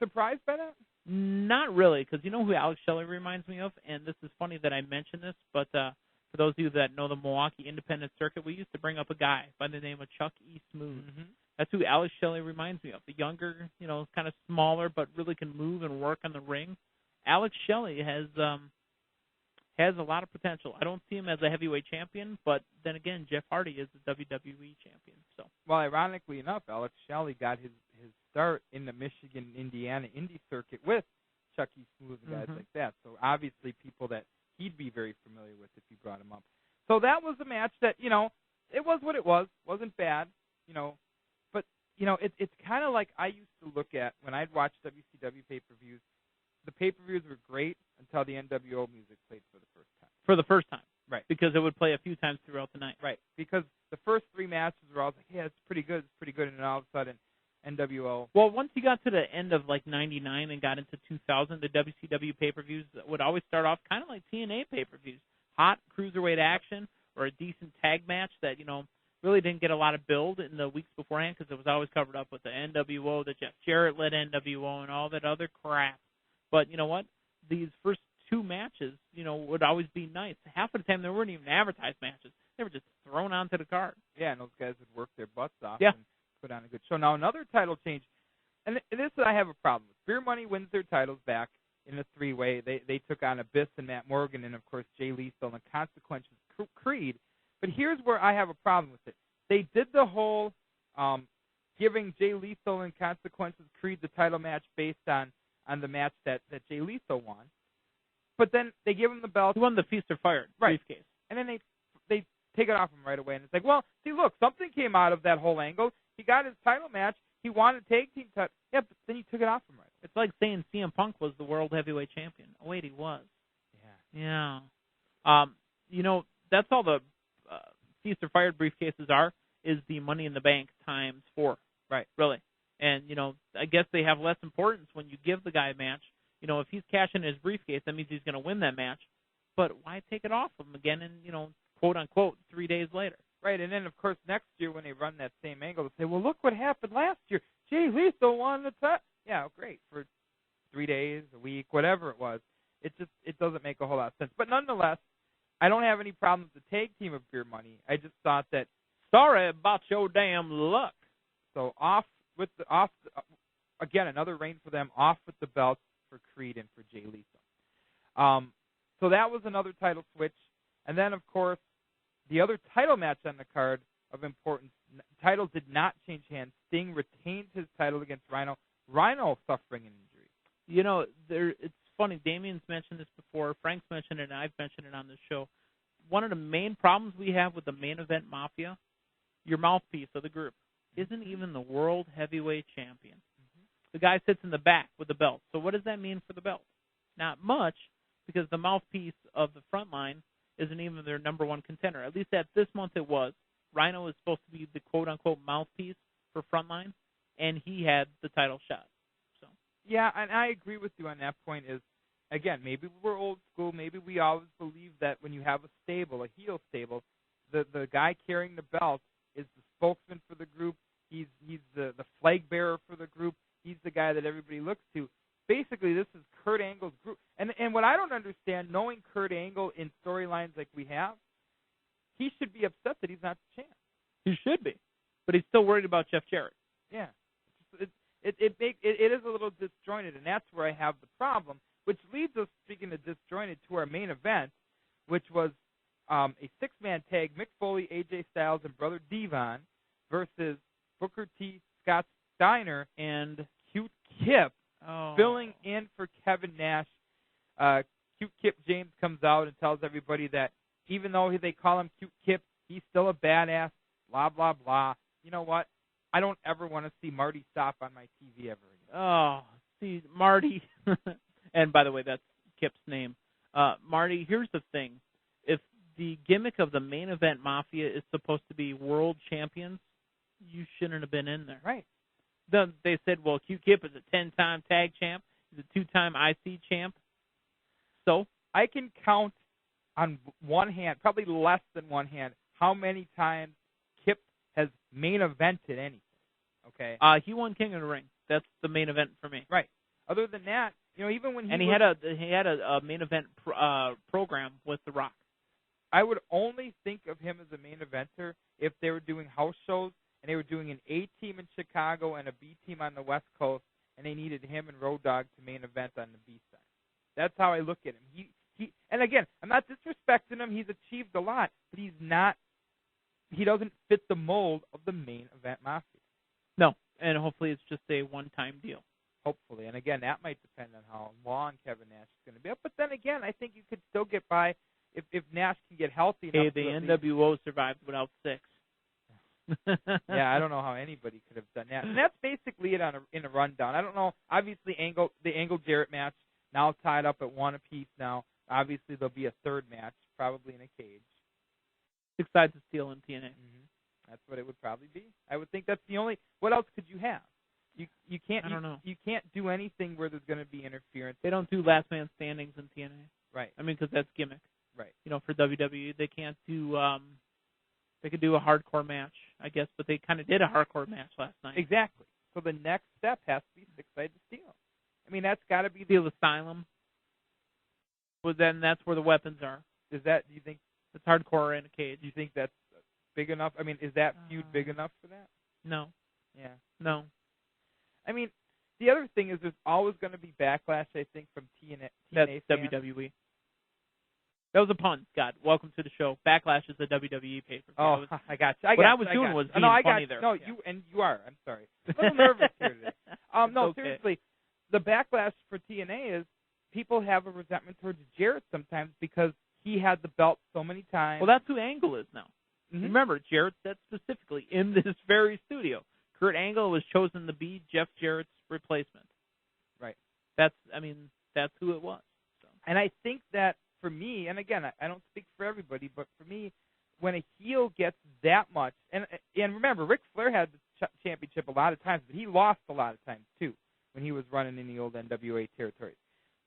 Surprised by that? Not really, because you know who Alex Shelley reminds me of? And this is funny that I mention this, but for those of you that know the Milwaukee Independent Circuit, we used to bring up a guy by the name of Chuck E. Smooth. Mm-hmm. That's who Alex Shelley reminds me of. The younger, kind of smaller, but really can move and work on the ring. Alex Shelley has a lot of potential. I don't see him as a heavyweight champion, but then again, Jeff Hardy is the WWE champion. So, well, ironically enough, Alex Shelley got his start in the Michigan, Indiana indie circuit with Chuck E. Smooth and guys like that. So obviously people that he'd be very familiar with if you brought him up. So that was a match that, it was what it was. Wasn't bad, but, it's kind of like I used to look at when I'd watch WCW pay-per-views. The pay-per-views were great until the NWO music played for the first time. For the first time. Right. Because it would play a few times throughout the night. Right. Because the first three matches were all like, yeah, it's pretty good, and then all of a sudden, NWO. Well, once you got to the end of, 99 and got into 2000, the WCW pay-per-views would always start off kind of like TNA pay-per-views. Hot cruiserweight action or a decent tag match that, really didn't get a lot of build in the weeks beforehand because it was always covered up with the NWO, the Jeff Jarrett-led NWO, and all that other crap. But you know what? These first two matches, would always be nice. Half of the time, they weren't even advertised matches. They were just thrown onto the card. Yeah, and those guys would work their butts off and put on a good show. Now, another title change, and this I have a problem with. Beer Money wins their titles back in a three-way. They took on Abyss and Matt Morgan and, of course, Jay Lethal and Consequences Creed. But here's where I have a problem with it. They did the whole giving Jay Lethal and Consequences Creed the title match based on the match that Jay Lethal won. But then they give him the belt. He won the Feast or Fired briefcase. And then they take it off him right away. And it's like, well, see, look, something came out of that whole angle. He got his title match. He wanted a tag team title. Yeah, but then you took it off him right away. It's like saying CM Punk was the world heavyweight champion. Oh, wait, he was. Yeah. That's all the Feast or Fired briefcases is the Money in the Bank times 4. Right. Really. And, I guess they have less importance when you give the guy a match. If he's cashing his briefcase, that means he's going to win that match. But why take it off him again and, quote-unquote, 3 days later? Right, and then, of course, next year when they run that same angle, they say, well, look what happened last year. Jay Lethal won the title. Yeah, great, for 3 days, a week, whatever it was. It doesn't make a whole lot of sense. But nonetheless, I don't have any problem with the tag team of Beer Money. I just thought that, sorry about your damn luck. So again, another reign for them, off with the belts for Creed and for Jay Lethal. So that was another title switch. And then, of course, the other title match on the card of importance, title did not change hands. Sting retains his title against Rhino. Rhino suffering an injury. It's funny. Damien's mentioned this before. Frank's mentioned it, and I've mentioned it on this show. One of the main problems we have with the main event mafia, your mouthpiece of the group, isn't even the world heavyweight champion. The guy sits in the back with the belt. So what does that mean for the belt? Not much, because the mouthpiece of the front line isn't even their number one contender. At least at this month it was. Rhino is supposed to be the quote-unquote mouthpiece for Frontline, and he had the title shot. So yeah, and I agree with you on that point. Is again, maybe we're old school. Maybe we always believe that when you have a stable, a heel stable, the guy carrying the belt is the spokesman for the group. He's the flag bearer for the group. He's the guy that everybody looks to. Basically, this is Kurt Angle's group. And what I don't understand, knowing Kurt Angle in storylines like we have, he should be upset that he's not the champ. He should be. But he's still worried about Jeff Jarrett. Yeah. It is a little disjointed, and that's where I have the problem, which leads us, speaking of disjointed, to our main event, which was a six-man tag, Mick Foley, AJ Styles, and Brother Devon versus Booker T, Scott Steiner, and Cute Kip, filling in for Kevin Nash. Cute Kip James comes out and tells everybody that even though they call him Cute Kip, he's still a badass, blah, blah, blah. You know what? I don't ever want to see Marty Stopp on my TV ever again. Oh, see, Marty. And by the way, that's Kip's name. Marty, here's the thing. If the gimmick of the Main Event Mafia is supposed to be world champions, you shouldn't have been in there. Right. They said, well, Cute Kip is a 10-time tag champ. He's a 2-time IC champ. So I can count on one hand, probably less than one hand, how many times Kip has main evented anything. Okay. He won King of the Ring. That's the main event for me. Right. Other than that, even when he had a main event program with The Rock. I would only think of him as a main eventer if they were doing house shows and they were doing an A team in Chicago and a B team on the West Coast, and they needed him and Road Dogg to main event on the B side. That's how I look at him. He and again, I'm not disrespecting him. He's achieved a lot, but he doesn't fit the mold of the Main Event Mafia. No, and hopefully it's just a one-time deal. Hopefully, and again, that might depend on how long Kevin Nash is going to be up. But then again, I think you could still get by if Nash can get healthy. Hey, the NWO survived without 6. Yeah, I don't know how anybody could have done that. And that's basically it in a rundown. I don't know. Obviously, the Angle Jarrett match now tied up at 1 apiece now. Obviously, there'll be a third match, probably in a cage. 6 sides of steel in TNA. Mm-hmm. That's what it would probably be. I would think that's the only. What else could you have? You can't. I don't know. You can't do anything where there's going to be interference. They don't do last man standings in TNA. Right. I mean, because that's gimmick. Right. For WWE, they can't do. They could do a hardcore match, I guess, but they kind of did a hardcore match last night. Exactly. So the next step has to be 6 sides of steel. I mean, that's got to be Steel Asylum. Well, then that's where the weapons are. Is that? Do you think it's hardcore in a cage? Do you think that's big enough? I mean, is that feud big enough for that? No. Yeah. No. I mean, the other thing is there's always going to be backlash, I think, from TNA That's fans. WWE. That was a pun, Scott. Welcome to the show. Backlash is a WWE pay-per-view. Oh, I got you. What I was doing was being funny there. No, yeah. you are. I'm sorry. I'm a little nervous here today. No, okay. Seriously, the backlash for TNA is people have a resentment towards Jarrett sometimes because he had the belt so many times. Well, that's who Angle is now. Mm-hmm. Remember, Jarrett said specifically in this very studio, Kurt Angle was chosen to be Jeff Jarrett's replacement. Right. That's who it was. So. And I think that for me, and again, I don't speak for everybody, but for me, when a heel gets that much, and remember, Ric Flair had the championship a lot of times, but he lost a lot of times too when he was running in the old NWA territory.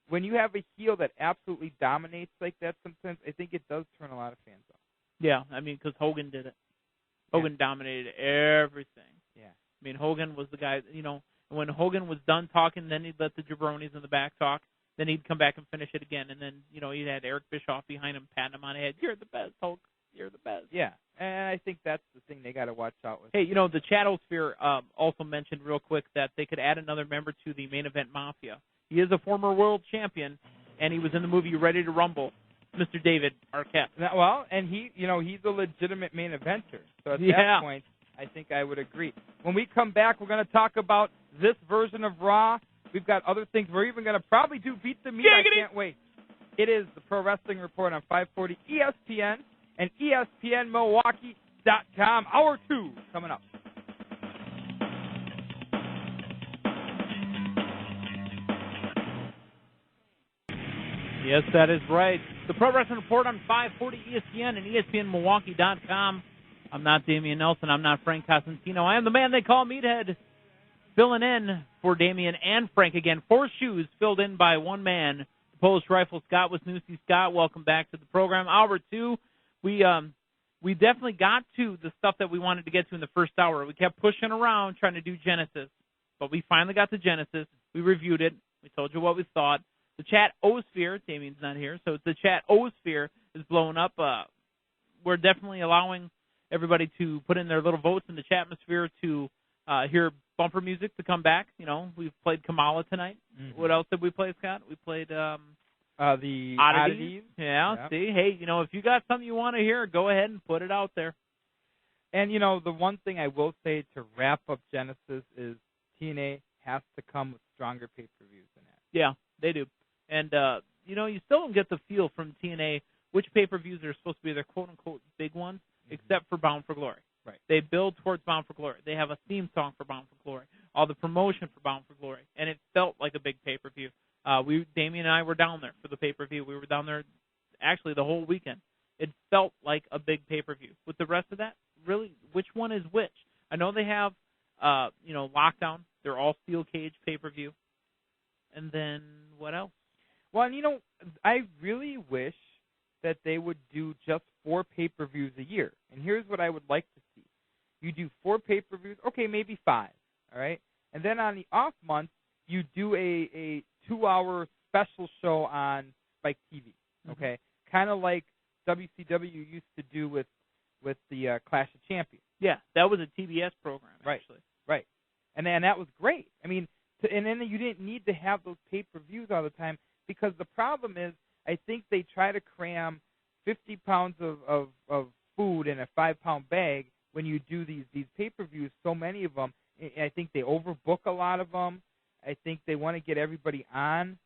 When you have a heel that absolutely dominates like that sometimes, I think it does turn a lot of fans off. Yeah, I mean, because Hogan did it. Hogan dominated everything. Yeah. I mean, Hogan was the guy, when Hogan was done talking, then he'd let the jabronis in the back talk. Then he'd come back and finish it again. And then, he had Eric Bischoff behind him, patting him on the head. You're the best, Hulk. You're the best. Yeah, and I think that's the thing they got to watch out with. Hey, the Chatosphere also mentioned real quick that they could add another member to the Main Event Mafia. He is a former world champion, and he was in the movie Ready to Rumble, Mr. David Arquette. Well, and he's a legitimate main eventer. So at that point, I think I would agree. When we come back, we're going to talk about this version of Raw. We've got other things. We're even going to probably do Beat the Meat. I can't wait. It is the Pro Wrestling Report on 540 ESPN and ESPNMilwaukee.com. Hour 2 coming up. Yes, that is right. The Pro Wrestling Report on 540 ESPN and ESPNMilwaukee.com. I'm not Damian Nelson. I'm not Frank Cosentino. I am the man they call Meathead. Filling in for Damian and Frank again. 4 shoes filled in by one man. The Polish Rifle, Scott Wisniewski. Scott, welcome back to the program. Hour 2, we definitely got to the stuff that we wanted to get to in the first hour. We kept pushing around trying to do Genesis, but we finally got to Genesis. We reviewed it. We told you what we thought. The chat O-sphere, Damian's not here, so the chat O-sphere is blowing up. We're definitely allowing everybody to put in their little votes in the chat atmosphere to hear bumper music to come back. We've played Kamala tonight. Mm-hmm. What else did we play, Scott? We played the Oddities. Yeah, yep. See, hey, if you got something you want to hear, go ahead and put it out there. And, the one thing I will say to wrap up Genesis is TNA has to come with stronger pay-per-views than that. Yeah, they do. And, you still don't get the feel from TNA which pay-per-views are supposed to be their quote-unquote big ones, except for Bound for Glory. Right. They build towards Bound for Glory. They have a theme song for Bound for Glory, all the promotion for Bound for Glory, and it felt like a big pay-per-view. Damien and I were down there for the pay-per-view. We were down there actually the whole weekend. It felt like a big pay-per-view. With the rest of that, really, which one is which? I know they have, Lockdown. They're all steel cage pay-per-view. And then what else? Well, and I really wish that they would do just 4 pay-per-views a year. And here's what I would like to see. You do 4 pay-per-views, okay, maybe 5, all right? And then on the off month, you do a 2-hour special show on Spike TV, okay? Mm-hmm. Kind of like WCW used to do with the Clash of Champions. Yeah, that was a TBS program, actually. Right. And that was great. I mean, and then you didn't need to have those pay-per-views all the time, because the problem is I think they try to cram 50 pounds of food in a 5-pound bag when you do these pay-per-views, so many of them. I think they overbook a lot of them. I think they want to get everybody on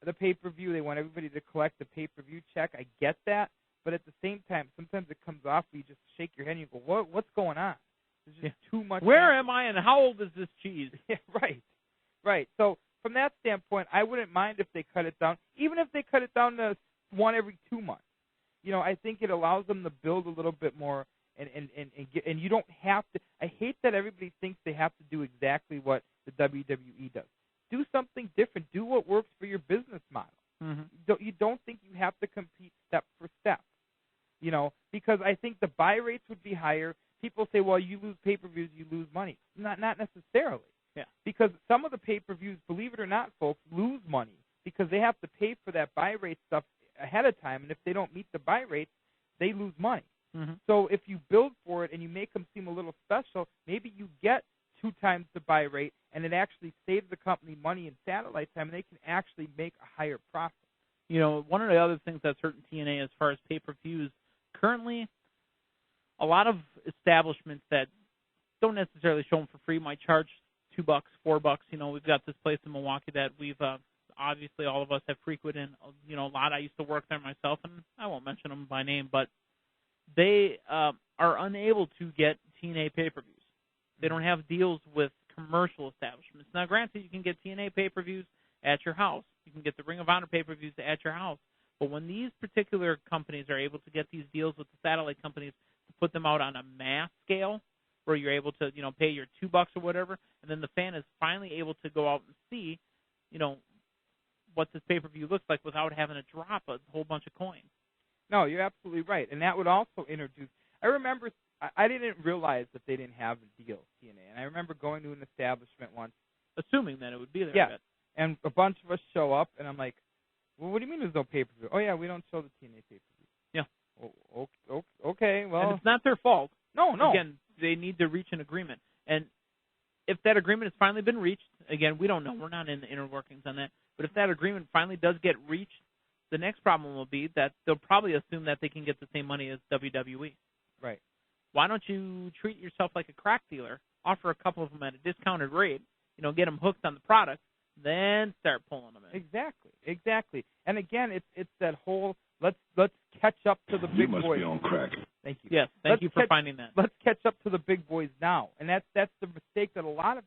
the pay-per-view. They want everybody to collect the pay-per-view check. I get that. But at the same time, sometimes it comes off where you just shake your head and you go, what's going on? There's just too much. Where am I and how old is this cheese? Yeah, right. So from that standpoint, I wouldn't mind if they cut it down, even if they cut it down to 1 every 2 months. I think it allows them to build a little bit more, and you don't have to. I hate that everybody thinks they have to do exactly what the WWE does. Do something different. Do what works for your business model. Mm-hmm. You don't think you have to compete step for step, because I think the buy rates would be higher. People say, well, you lose pay-per-views, you lose money. Not necessarily. Yeah. Because some of the pay-per-views, believe it or not, folks, lose money because they have to pay for that buy rate stuff ahead of time, and if they don't meet the buy rates, they lose money. Mm-hmm. So if you build for it and you make them seem a little special, maybe you get 2 times the buy rate, and it actually saves the company money in satellite time, and they can actually make a higher profit. One of the other things that's hurting TNA as far as pay-per-views, currently a lot of establishments that don't necessarily show them for free might charge $2, $4. We've got this place in Milwaukee that we've obviously all of us have frequented. A lot. I used to work there myself, and I won't mention them by name, but they are unable to get TNA pay-per-views. They don't have deals with commercial establishments. Now, granted, you can get TNA pay-per-views at your house. You can get the Ring of Honor pay-per-views at your house. But when these particular companies are able to get these deals with the satellite companies to put them out on a mass scale, where you're able to, pay your $2 or whatever, and then the fan is finally able to go out and see, what this pay-per-view looks like without having to drop a whole bunch of coins. No, you're absolutely right. And that would also introduce – I remember I didn't realize that they didn't have a deal, TNA. And I remember going to an establishment once. Assuming that it would be there. Yeah. And a bunch of us show up, and I'm like, well, what do you mean there's no pay-per-view? Oh, yeah, we don't show the TNA pay-per-view. Yeah. Oh, okay, well. And it's not their fault. No. Again, they need to reach an agreement. And if that agreement has finally been reached, again, we don't know. We're not in the inner workings on that. But if that agreement finally does get reached, the next problem will be that they'll probably assume that they can get the same money as WWE. Right. Why don't you treat yourself like a crack dealer, offer a couple of them at a discounted rate, get them hooked on the product, then start pulling them in. Exactly. And again, it's that whole let's catch up to the big boys. You must be on crack. Thank you. Yes, thank you for finding that. Let's catch up to the big boys now, and that's the mistake that a lot of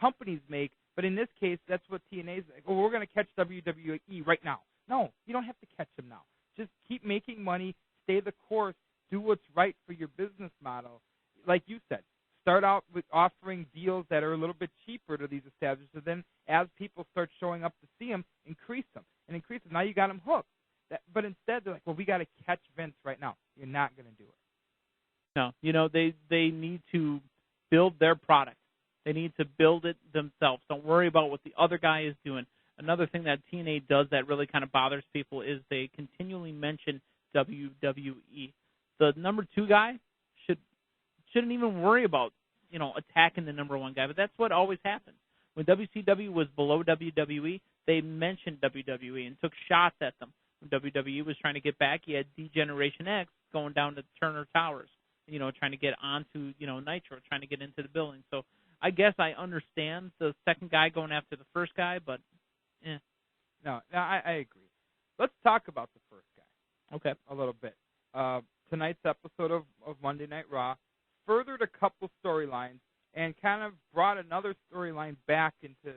companies make. But in this case, that's what TNA's like. Oh, we're going to catch WWE right now. No, you don't have to catch them now. Just keep making money, stay the course, do what's right for your business model. Like you said, start out with offering deals that are a little bit cheaper to these establishments. And then as people start showing up to see them, increase them. Now you got them hooked. But instead, they're like, well, we got to catch Vince right now. You're not going to do it. No, they need to build their product. They need to build it themselves. Don't worry about what the other guy is doing. Another thing that TNA does that really kind of bothers people is they continually mention WWE. The number 2 guy shouldn't even worry about, attacking the number 1 guy. But that's what always happens. When WCW was below WWE, they mentioned WWE and took shots at them. When WWE was trying to get back, you had D-Generation X going down to Turner Towers, trying to get onto, Nitro, trying to get into the building. So I guess I understand the second guy going after the first guy, but No, I agree. let's talk about the first guy. Okay. A little bit. Tonight's episode of Monday Night Raw furthered a couple storylines and kind of brought another storyline back into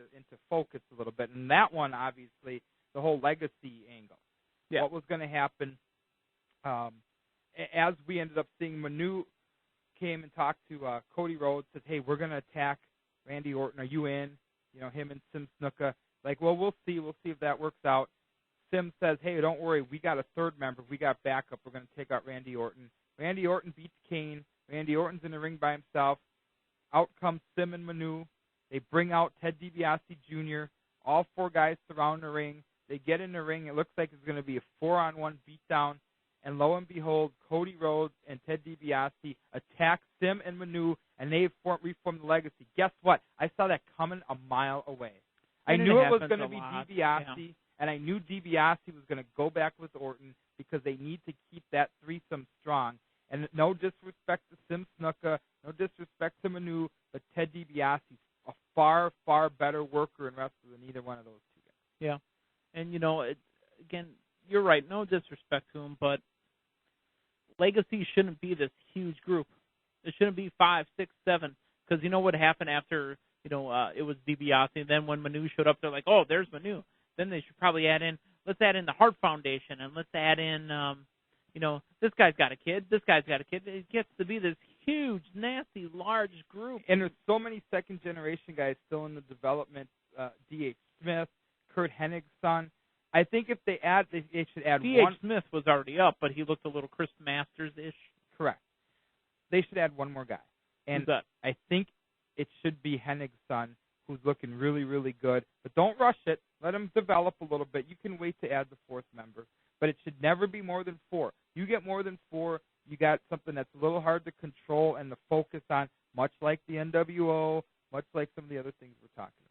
focus a little bit. And that one, obviously, the whole legacy angle. Yeah. What was going to happen as we ended up seeing Manu came and talked to Cody Rhodes, said, hey, we're going to attack Randy Orton. Are you in? You know, him and Sim Snuka. Like, well, we'll see. We'll see if that works out. Sim says, hey, don't worry. We got a third member. We got backup. We're going to take out Randy Orton. Randy Orton beats Kane. Randy Orton's in the ring by himself. Out comes Sim and Manu. They bring out Ted DiBiase Jr. All four guys surround the ring. They get in the ring. It looks like it's going to be a 4-on-1 beatdown. And lo and behold, Cody Rhodes and Ted DiBiase attack Sim and Manu, and they reform the legacy. Guess what? I saw that coming a mile away. I knew it was going to be DiBiase, and I knew DiBiase was going to go back with Orton because they need to keep that threesome strong. And no disrespect to Sim Snuka, no disrespect to Manu, but Ted DiBiase's a far, far better worker and wrestler than either one of those two guys. Yeah. And, you know, again, you're right, no disrespect to him, but legacy shouldn't be this huge group. It shouldn't be 5, 6, 7, because you know what happened after, you know, it was DiBiase, and then when Manu showed up, they're like, oh, there's Manu. Then they should probably let's add in the Hart Foundation, and let's add in, you know, this guy's got a kid, this guy's got a kid. It gets to be this huge, nasty, large group. And there's so many second-generation guys still in the development, D.H. Smith, Kurt Hennig's son. I think if they should add D.H. one. Smith was already up, but he looked a little Chris Masters-ish. Correct. They should add one more guy. And who's that? I think it should be Hennig's son, who's looking really, really good. But don't rush it. Let him develop a little bit. You can wait to add the fourth member. But it should never be more than 4. You get more than 4, you got something that's a little hard to control and to focus on, much like the NWO, much like some of the other things we're talking about.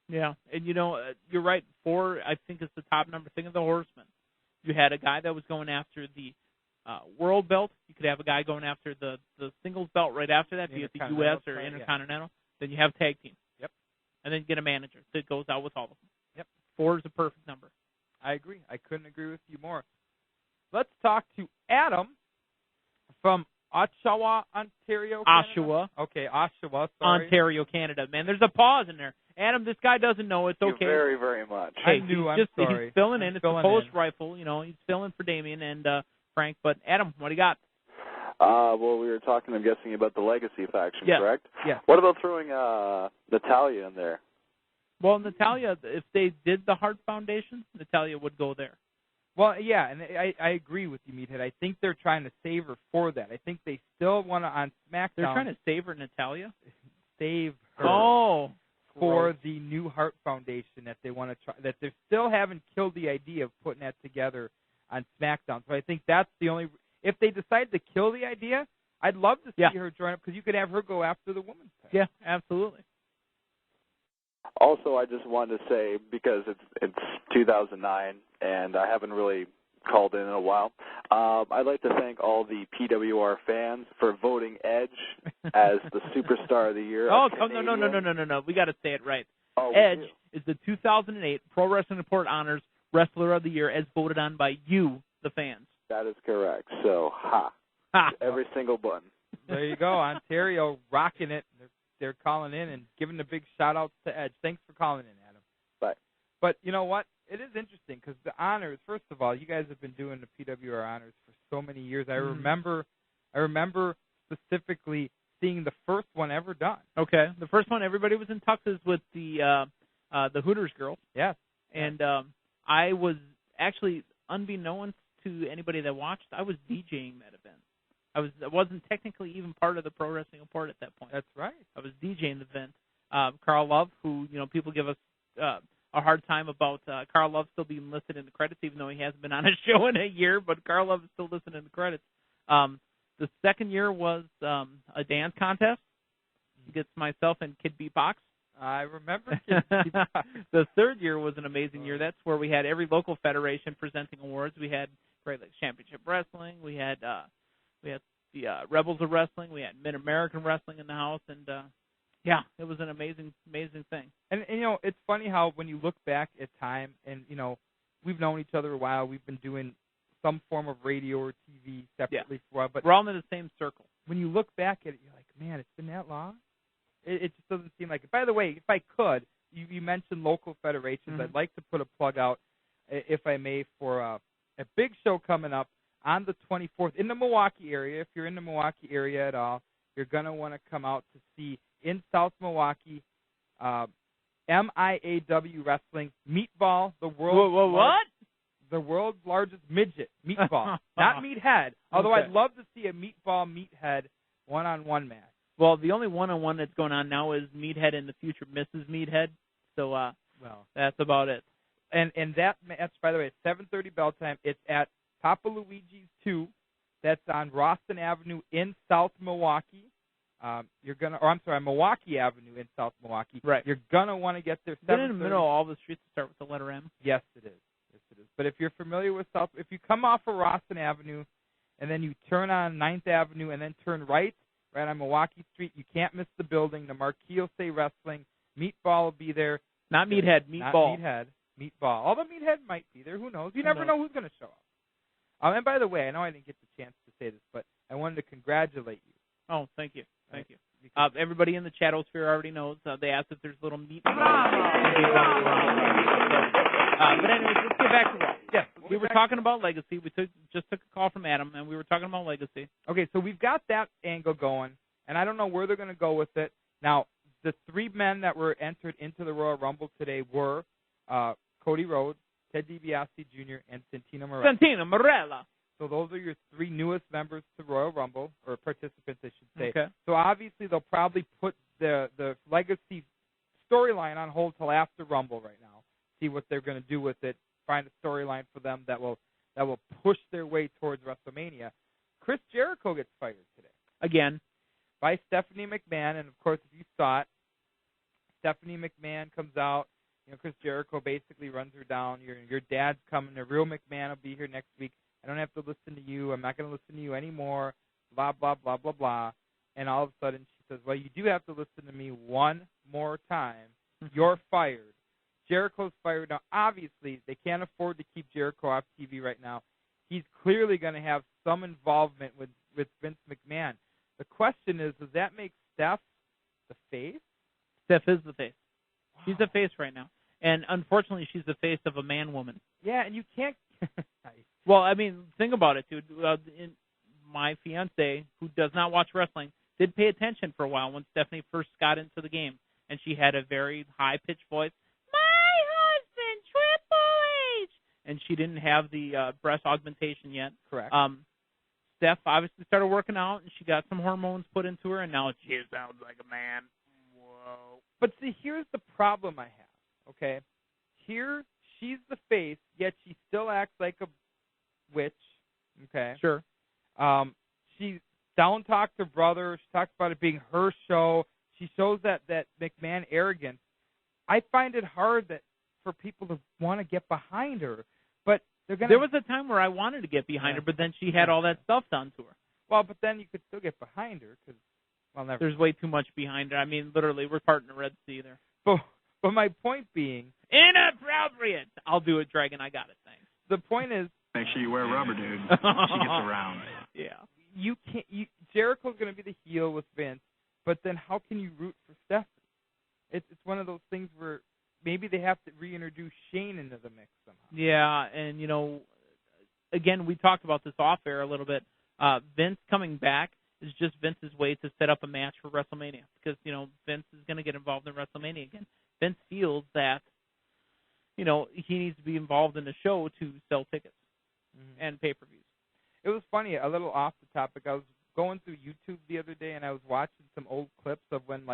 Yeah, and you know, you're right. 4, I think, is the top number. Think of the Horsemen. You had a guy that was going after the world belt. You could have a guy going after the singles belt right after that, be it the U.S. or Intercontinental. Yeah. Then you have tag team. Yep. And then you get a manager that goes out with all of them. Yep. 4 is a perfect number. I agree. I couldn't agree with you more. Let's talk to Adam from Oshawa, Ontario, Canada. Oshawa. Okay, Oshawa, sorry. Ontario, Canada. Man, there's a pause in there. Adam, this guy doesn't know. It's okay. Very, very much. Hey, I'm sorry. He's filling in. It's a post rifle. You know, he's filling for Damien and Frank. But, Adam, what do you got? Well, we were talking, I'm guessing, about the Legacy faction, correct? Yeah. What about throwing Natalya in there? Well, Natalya, if they did the Hart Foundation, Natalya would go there. Well, yeah, and I agree with you, Meathead. I think they're trying to save her for that. I think they still want to, on SmackDown... They're trying to save her, Natalya? Save her. Oh. For the new Hart Foundation that they want to try, that they still haven't killed the idea of putting that together on SmackDown. So I think that's the only... If they decide to kill the idea, I'd love to see her join up, because you could have her go after the women's title. Yeah, absolutely. Also, I just wanted to say, because it's 2009 and I haven't really called in a while, I'd like to thank all the PWR fans for voting Edge as the Superstar of the Year. Oh, no. We got to say it right. Oh, Edge is the 2008 Pro Wrestling Report Honors Wrestler of the Year, as voted on by you, the fans. That is correct. So, every single button. There you go. Ontario rocking it. They're calling in and giving the big shout-outs to Edge. Thanks for calling in, Adam. Bye. But you know what? It is interesting because the honors, first of all, you guys have been doing the PWR honors for so many years. I remember specifically seeing the first one ever done. Okay. The first one, everybody was in tuxes with the Hooters girls. Yes. And I was actually, unbeknownst to anybody that watched, I was DJing that event. I wasn't technically even part of the Pro Wrestling Report at that point. That's right. I was DJing the event. Carl Love, who, you know, people give us a hard time about Carl Love still being listed in the credits, even though he hasn't been on a show in a year, but Carl Love is still listed in the credits. The second year was a dance contest against myself and Kid Beatbox. I remember Kid Beatbox. The third year was an amazing year. That's where we had every local federation presenting awards. We had Great Lakes Championship Wrestling. We had the Rebels of Wrestling. We had Mid-American Wrestling in the house, and it was an amazing thing. And you know, it's funny how when you look back at time, and you know, we've known each other a while. We've been doing some form of radio or TV separately for a while. But we're all in the same circle. When you look back at it, you're like, man, it's been that long? It just doesn't seem like it. By the way, if I could, you mentioned local federations. I'd like to put a plug out, if I may, for a big show coming up on the 24th in the Milwaukee area. If you're in the Milwaukee area at all, you're going to want to come out to see in South Milwaukee MIAW Wrestling Meatball, the world's largest midget meatball, not meathead. Although I'd love to see a meatball meathead one-on-one match. Well, the only one-on-one that's going on now is Meathead in the future, Mrs. Meathead. So, that's about it. And that match, by the way, at 7:30 bell time. It's at Papa Luigi's 2. That's on Rawson Avenue in South Milwaukee. Milwaukee Avenue in South Milwaukee. Right. You're gonna want to get there. Is it in the middle of all the streets that start with the letter M? Yes, it is. But if you're familiar with if you come off of Rawson Avenue, and then you turn on 9th Avenue, and then turn right on Milwaukee Street, you can't miss the building. The marquee will say wrestling. Meatball will be there. Not Meathead, Meatball. Not Meathead, Meatball. Although Meathead might be there. Who knows? You never know who's going to show up. And by the way, I know I didn't get the chance to say this, but I wanted to congratulate you. Oh, thank you. Thank you. Everybody in the chatosphere already knows. They asked if there's little meat. But anyways, let's get back to Raw. Yes, we were talking about Legacy. We just took a call from Adam, and we were talking about Legacy. Okay, so we've got that angle going, and I don't know where they're going to go with it. Now, the 3 men that were entered into the Royal Rumble today were Cody Rhodes, Ted DiBiase Jr., and Santino Marella. So those are your 3 newest members to Royal Rumble, or participants, I should say. Okay. So obviously they'll probably put the Legacy storyline on hold till after Rumble right now. See what they're going to do with it. Find a storyline for them that will push their way towards WrestleMania. Chris Jericho gets fired today. Again. By Stephanie McMahon, and of course, if you saw it, Stephanie McMahon comes out. Chris Jericho basically runs her down. Your dad's coming. The real McMahon will be here next week. I don't have to listen to you. I'm not going to listen to you anymore. Blah, blah, blah, blah, blah. And all of a sudden she says, well, you do have to listen to me one more time. You're fired. Jericho's fired. Now, obviously, they can't afford to keep Jericho off TV right now. He's clearly going to have some involvement with Vince McMahon. The question is, does that make Steph the face? Steph is the face. Wow. She's the face right now. And unfortunately, she's the face of a man-woman. Yeah, and you can't... Well, I mean, think about it, dude. My fiance, who does not watch wrestling, did pay attention for a while when Stephanie first got into the game. And she had a very high-pitched voice. My husband, Triple H! And she didn't have the breast augmentation yet. Correct. Steph obviously started working out, and she got some hormones put into her, and now she sounds like a man. Whoa. But see, here's the problem I have, okay? Here, she's the face, yet she still acts like a witch, okay? Sure. She down-talked her brother. She talks about it being her show. She shows that McMahon arrogance. I find it hard for people to want to get behind her, but they're going to... There was a time where I wanted to get behind her, but then she had all that stuff done to her. Well, but then you could still get behind her because, well, never. There's way too much behind her. I mean, literally, we're part in the Red Sea there. But my point being... Inappropriate! I'll do it, Dragon. I got it. Thanks. The point is... Make sure you wear rubber, dude. She gets around. Yeah. You can't. Jericho's going to be the heel with Vince, but then how can you root for Stephanie? It's one of those things where maybe they have to reintroduce Shane into the mix somehow. Yeah, and, again, we talked about this off air a little bit. Vince coming back is just Vince's way to set up a match for WrestleMania because, Vince is going to get involved in WrestleMania again. Vince feels that, he needs to be involved in the show to sell tickets and pay-per-views. It was funny, a little off the topic. I was going through YouTube the other day, and I was watching some old clips of when,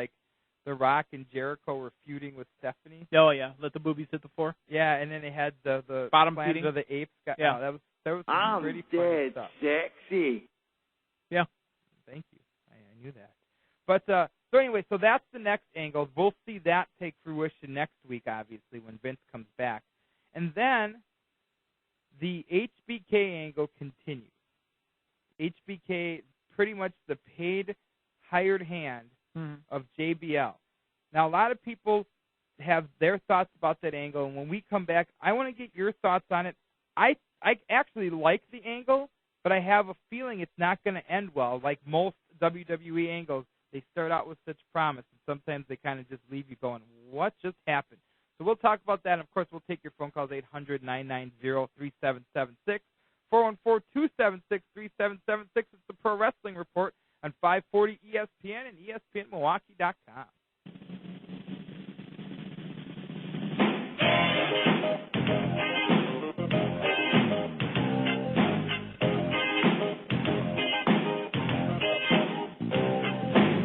The Rock and Jericho were feuding with Stephanie. Oh, yeah. Let the boobies hit the floor. Yeah, and then they had the bottom Planet feeding of the Apes. Yeah. That was some pretty funny stuff. Sexy. Yeah. Thank you. I knew that. But, so anyway, so that's the next angle. We'll see that take fruition next week, obviously, when Vince comes back. And then the HBK angle continues. HBK, pretty much the paid, hired hand of JBL. Now, a lot of people have their thoughts about that angle. And when we come back, I want to get your thoughts on it. I actually like the angle, but I have a feeling it's not going to end well. Like most WWE angles, they start out with such promise, and sometimes they kind of just leave you going, what just happened? So we'll talk about that. And, of course, we'll take your phone calls, 800-990-3776, 414-276-3776. It's the Pro Wrestling Report on 540 ESPN and ESPNMilwaukee.com.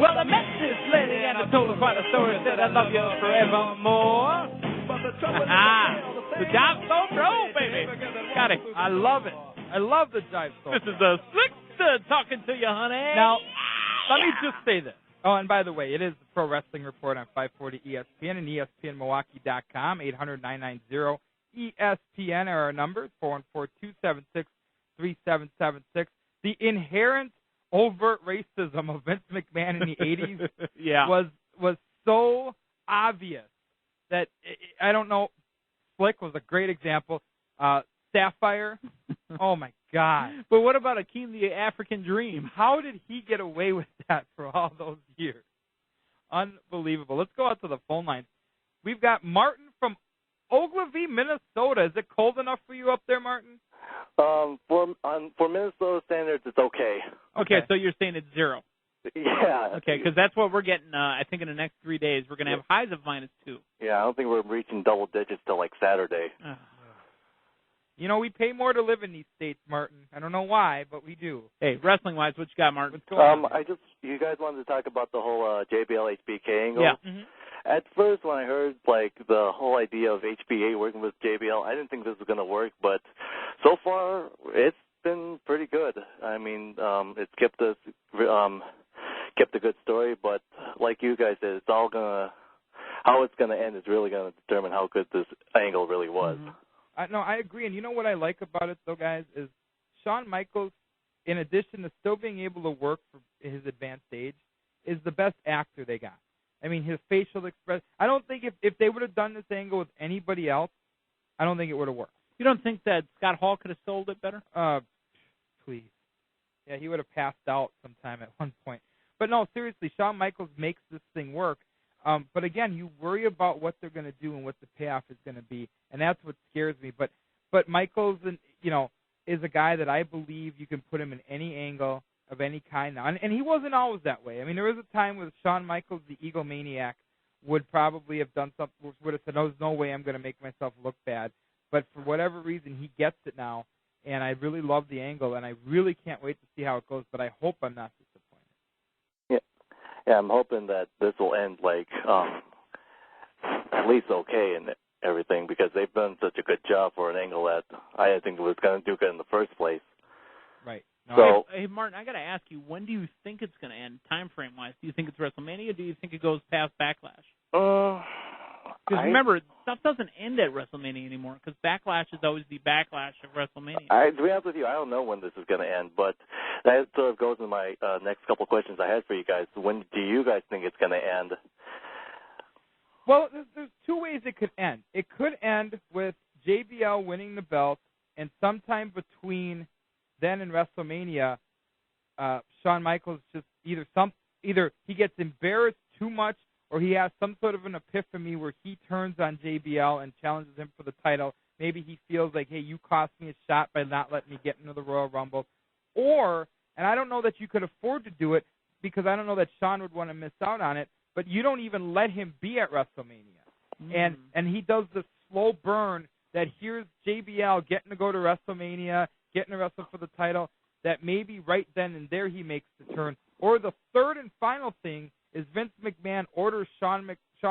Well, I met this lady and I told her quite a story. Said I love you forevermore. The Jive Soul Bro, baby. Got it. I love it. I love the Jive Soul. This is a Slickster talking to you, honey. Now, let me just say this. Oh, and by the way, it is the Pro Wrestling Report on 540 ESPN and ESPNMilwaukee.com. 800-990-ESPN are our numbers, 414-276-3776. The inherent overt racism of Vince McMahon in the 80s was so obvious that, I don't know, Slick was a great example. Sapphire, oh, my God. But what about Akeem the African Dream? How did he get away with that for all those years? Unbelievable. Let's go out to the phone lines. We've got Martin from Ogilvie, Minnesota. Is it cold enough for you up there, Martin? For Minnesota standards, it's okay. Okay, so you're saying it's 0. Yeah. Okay, because that's what we're getting, I think, in the next 3 days. We're going to have highs of -2. Yeah, I don't think we're reaching double digits till, like, Saturday. You know, we pay more to live in these states, Martin. I don't know why, but we do. Hey, wrestling-wise, what you got, Martin? What's going on? You guys wanted to talk about the whole JBL HBK angle? Yeah. Mm-hmm. At first, when I heard, like, the whole idea of HBA working with JBL, I didn't think this was going to work, but so far, it's been pretty good. I mean, it's kept a good story, but like you guys said, it's all how it's going to end is really going to determine how good this angle really was. Mm-hmm. No, I agree. And you know what I like about it, though, guys, is Shawn Michaels, in addition to still being able to work for his advanced age, is the best actor they got. I mean, his facial expression. I don't think if they would have done this angle with anybody else, I don't think it would have worked. You don't think that Scott Hall could have sold it better? Please. Yeah, he would have passed out sometime at one point. But no, seriously, Shawn Michaels makes this thing work. But again, you worry about what they're going to do and what the payoff is going to be, and that's what scares me. But Michaels, is a guy that I believe you can put him in any angle of any kind now, and he wasn't always that way. I mean, there was a time where Shawn Michaels, the egomaniac, would probably have done something, would have said, "No, there's no way I'm going to make myself look bad." But for whatever reason, he gets it now, and I really love the angle, and I really can't wait to see how it goes. But I hope I'm not disappointed. Yeah, I'm hoping that this will end like at least okay and everything, because they've done such a good job for an angle that I didn't think it was going to do good in the first place. Right. No, hey, Martin, I got to ask you, when do you think it's going to end, time frame wise? Do you think it's WrestleMania, or do you think it goes past Backlash? Because remember, stuff doesn't end at WrestleMania anymore, because Backlash is always the Backlash of WrestleMania. To be honest with you, I don't know when this is going to end, but that sort of goes into my next couple questions I had for you guys. When do you guys think it's going to end? Well, there's two ways it could end. It could end with JBL winning the belt, and sometime between then and WrestleMania, Shawn Michaels just either he gets embarrassed too much, or he has some sort of an epiphany where he turns on JBL and challenges him for the title. Maybe he feels like, hey, you cost me a shot by not letting me get into the Royal Rumble. Or, and I don't know that you could afford to do it, because I don't know that Shawn would want to miss out on it, but you don't even let him be at WrestleMania. And he does the slow burn that here's JBL getting to go to WrestleMania, getting to wrestle for the title, that maybe right then and there he makes the turn. Or the third and final thing is Vince McMahon orders Shawn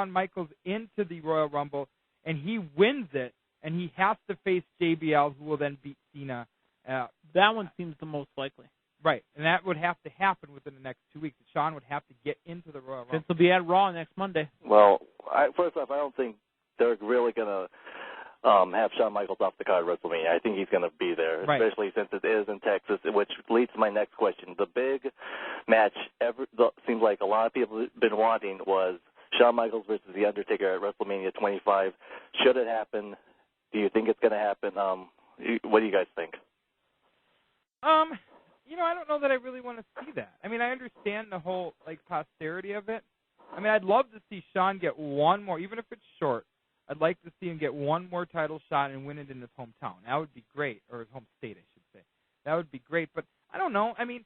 Michaels into the Royal Rumble, and he wins it, and he has to face JBL, who will then beat Cena. That one seems the most likely. Right, and that would have to happen within the next 2 weeks. Shawn would have to get into the Royal Rumble. Vince will be at Raw next Monday. Well, first off, I don't think they're really going to have Shawn Michaels off the card at WrestleMania. I think he's going to be there, right, especially since it is in Texas, which leads to my next question. The big match seems like a lot of people have been wanting was Shawn Michaels versus The Undertaker at WrestleMania 25. Should it happen? Do you think it's going to happen? What do you guys think? I don't know that I really want to see that. I mean, I understand the whole, posterity of it. I mean, I'd love to see Shawn get one more, even if it's short. I'd like to see him get one more title shot and win it in his hometown. That would be great, or his home state, I should say. That would be great. But I don't know. I mean,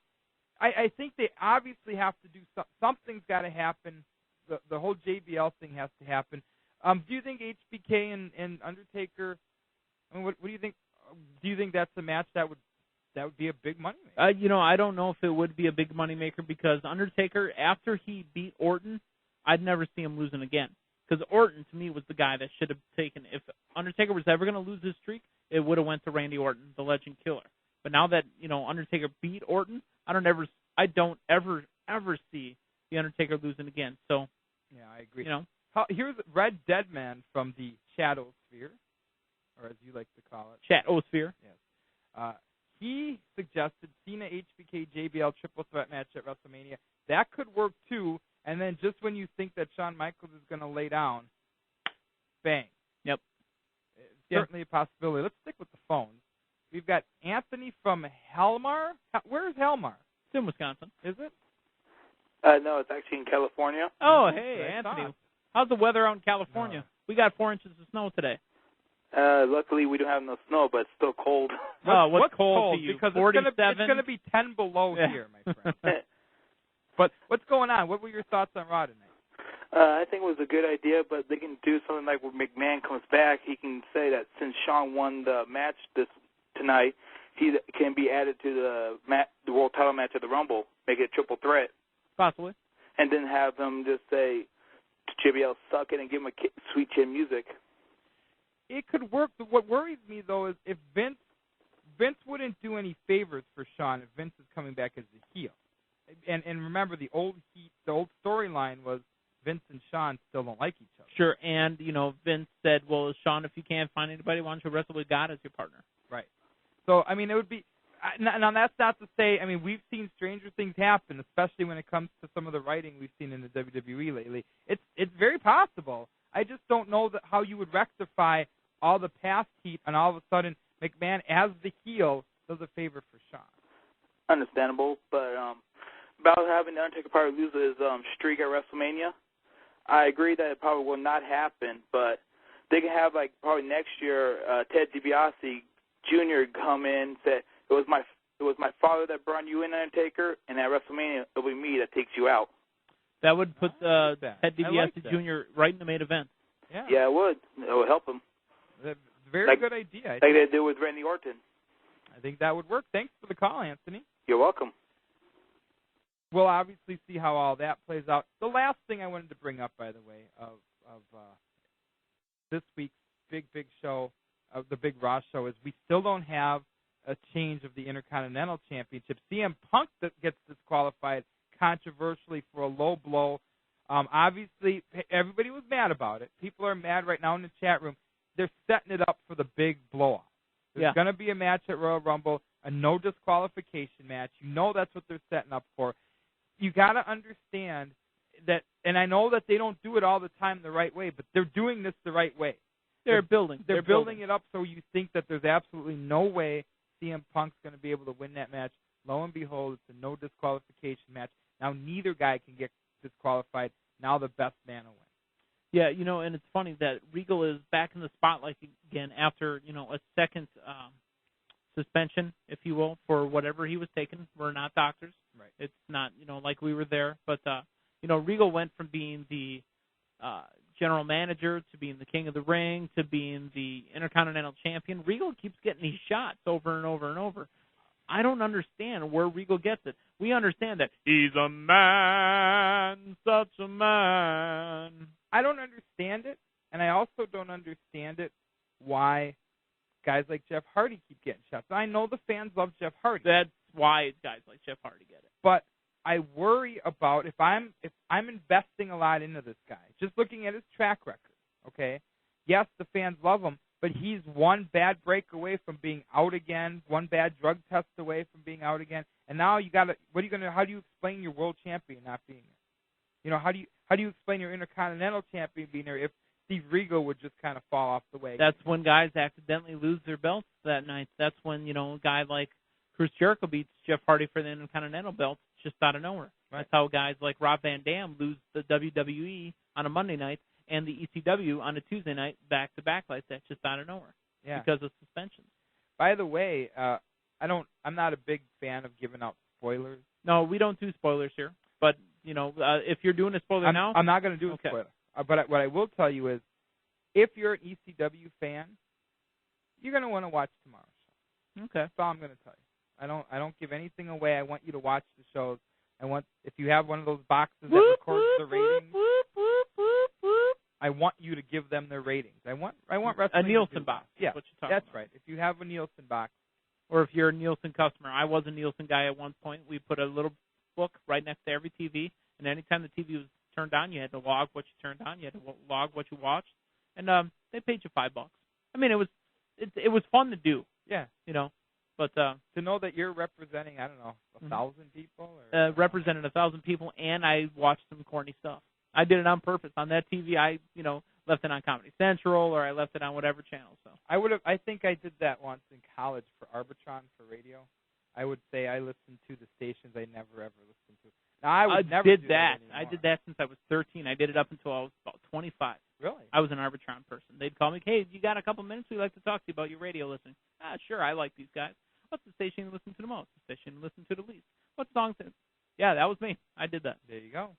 I think they obviously have to do something's got to happen. The whole JBL thing has to happen. Do you think HBK and Undertaker? I mean, what do you think? Do you think that's a match that would be a big money maker? I don't know if it would be a big money maker because Undertaker, after he beat Orton, I'd never see him losing again. Because Orton, to me, was the guy that should have taken. If Undertaker was ever going to lose his streak, it would have went to Randy Orton, the Legend Killer. But now that Undertaker beat Orton, I don't ever see the Undertaker losing again. So yeah, I agree. Here's Red Deadman from the Shadowsphere, or as you like to call it, Shadowsphere. Yes. He suggested Cena, HBK, JBL triple threat match at WrestleMania. That could work too. And then just when you think that Shawn Michaels is going to lay down, bang. Yep. It's certainly a possibility. Let's stick with the phones. We've got Anthony from Helmar. Where's Helmar? It's in Wisconsin. Is it? No, it's actually in California. Oh, hey, Anthony. How's the weather out in California? We got 4 inches of snow today. Luckily, we don't have no snow, but it's still cold. What's cold to you? Because 47? it's going to be 10 below here, my friend. But what's going on? What were your thoughts on Raw tonight? I think it was a good idea, but they can do something like when McMahon comes back, he can say that since Shawn won the match tonight, he can be added to the world title match at the Rumble, make it a triple threat. Possibly. And then have him just say, JBL, suck it, and give him a sweet chin music. It could work. What worries me, though, is if Vince wouldn't do any favors for Shawn if Vince is coming back as the heel. And remember, the old storyline was Vince and Shawn still don't like each other. Sure, and, Vince said, well, Shawn, if you can't find anybody, why don't you wrestle with God as your partner? Right. So, I mean, it would be – now, that's not to say – I mean, we've seen stranger things happen, especially when it comes to some of the writing we've seen in the WWE lately. It's very possible. I just don't know how you would rectify all the past heat and all of a sudden McMahon, as the heel, does a favor for Shawn. Understandable, but about having the Undertaker probably lose his streak at WrestleMania, I agree that it probably will not happen, but they can have, probably next year, Ted DiBiase Jr. come in and say, it was my father that brought you in, Undertaker, and at WrestleMania, it'll be me that takes you out. That would put Ted DiBiase Jr. right in the main event. Yeah, it would. It would help him. Very good idea. Like they did with Randy Orton. I think that would work. Thanks for the call, Anthony. You're welcome. We'll obviously see how all that plays out. The last thing I wanted to bring up, by the way, of this week's big show, of the Big Raw show, is we still don't have a change of the Intercontinental Championship. CM Punk gets disqualified controversially for a low blow. Obviously, everybody was mad about it. People are mad right now in the chat room. They're setting it up for the big blow-off. There's going to be a match at Royal Rumble, a no disqualification match. You know that's what they're setting up for. You got to understand that, and I know that they don't do it all the time the right way, but they're doing this the right way. They're building it up so you think that there's absolutely no way CM Punk's going to be able to win that match. Lo and behold, it's a no disqualification match. Now neither guy can get disqualified. Now the best man will win. Yeah, and it's funny that Regal is back in the spotlight again after, a second suspension, if you will, for whatever he was taking. We're not doctors. Right. It's not, like we were there. But, Regal went from being the general manager to being the king of the ring to being the Intercontinental Champion. Regal keeps getting these shots over and over and over. I don't understand where Regal gets it. We understand that he's a man, such a man. I don't understand it, and I also don't understand it why guys like Jeff Hardy keep getting shots. I know the fans love Jeff Hardy. That's why guys like Jeff Hardy get it. But I worry about if I'm investing a lot into this guy, just looking at his track record, okay? Yes, the fans love him, but he's one bad break away from being out again, one bad drug test away from being out again. And now how do you explain your world champion not being there? how do you explain your Intercontinental Champion being there if Steve Regal would just kind of fall off the wagon? That's when guys accidentally lose their belts that night. That's when, a guy like Chris Jericho beats Jeff Hardy for the Intercontinental belt just out of nowhere. Right. That's how guys like Rob Van Dam lose the WWE on a Monday night and the ECW on a Tuesday night back-to-back like that, just out of nowhere. Yeah. Because of suspensions. By the way, I'm not a big fan of giving out spoilers. No, we don't do spoilers here. But, if you're doing a spoiler now. I'm not going to do a spoiler. But what I will tell you is, if you're an ECW fan, you're going to want to watch tomorrow's show. Okay. That's all I'm going to tell you. I don't give anything away. I want you to watch the shows. If you have one of those boxes that records the ratings, I want you to give them their ratings. I want wrestling. A Nielsen box. Yeah, that's right. If you have a Nielsen box, or if you're a Nielsen customer, I was a Nielsen guy at one point. We put a little book right next to every TV, and anytime the TV was turned on, you had to log what you turned on. You had to log what you watched, and they paid you $5. I mean, it was fun to do. Yeah, But to know that you're representing, 1,000 people, or represented 1,000 people, and I watched some corny stuff. I did it on purpose. On that TV, I left it on Comedy Central, or I left it on whatever channel. So I think I did that once in college for Arbitron for radio. I would say I listened to the stations I never ever listened to. Now I never did do that. anymore. I did that since I was 13. I did it up until I was about 25. Really? I was an Arbitron person. They'd call me, hey, you got a couple minutes? We'd like to talk to you about your radio listening. Sure, I like these guys. What's the station you listen to the most? The station you listen to the least. What songs? Yeah, that was me. I did that. There you go.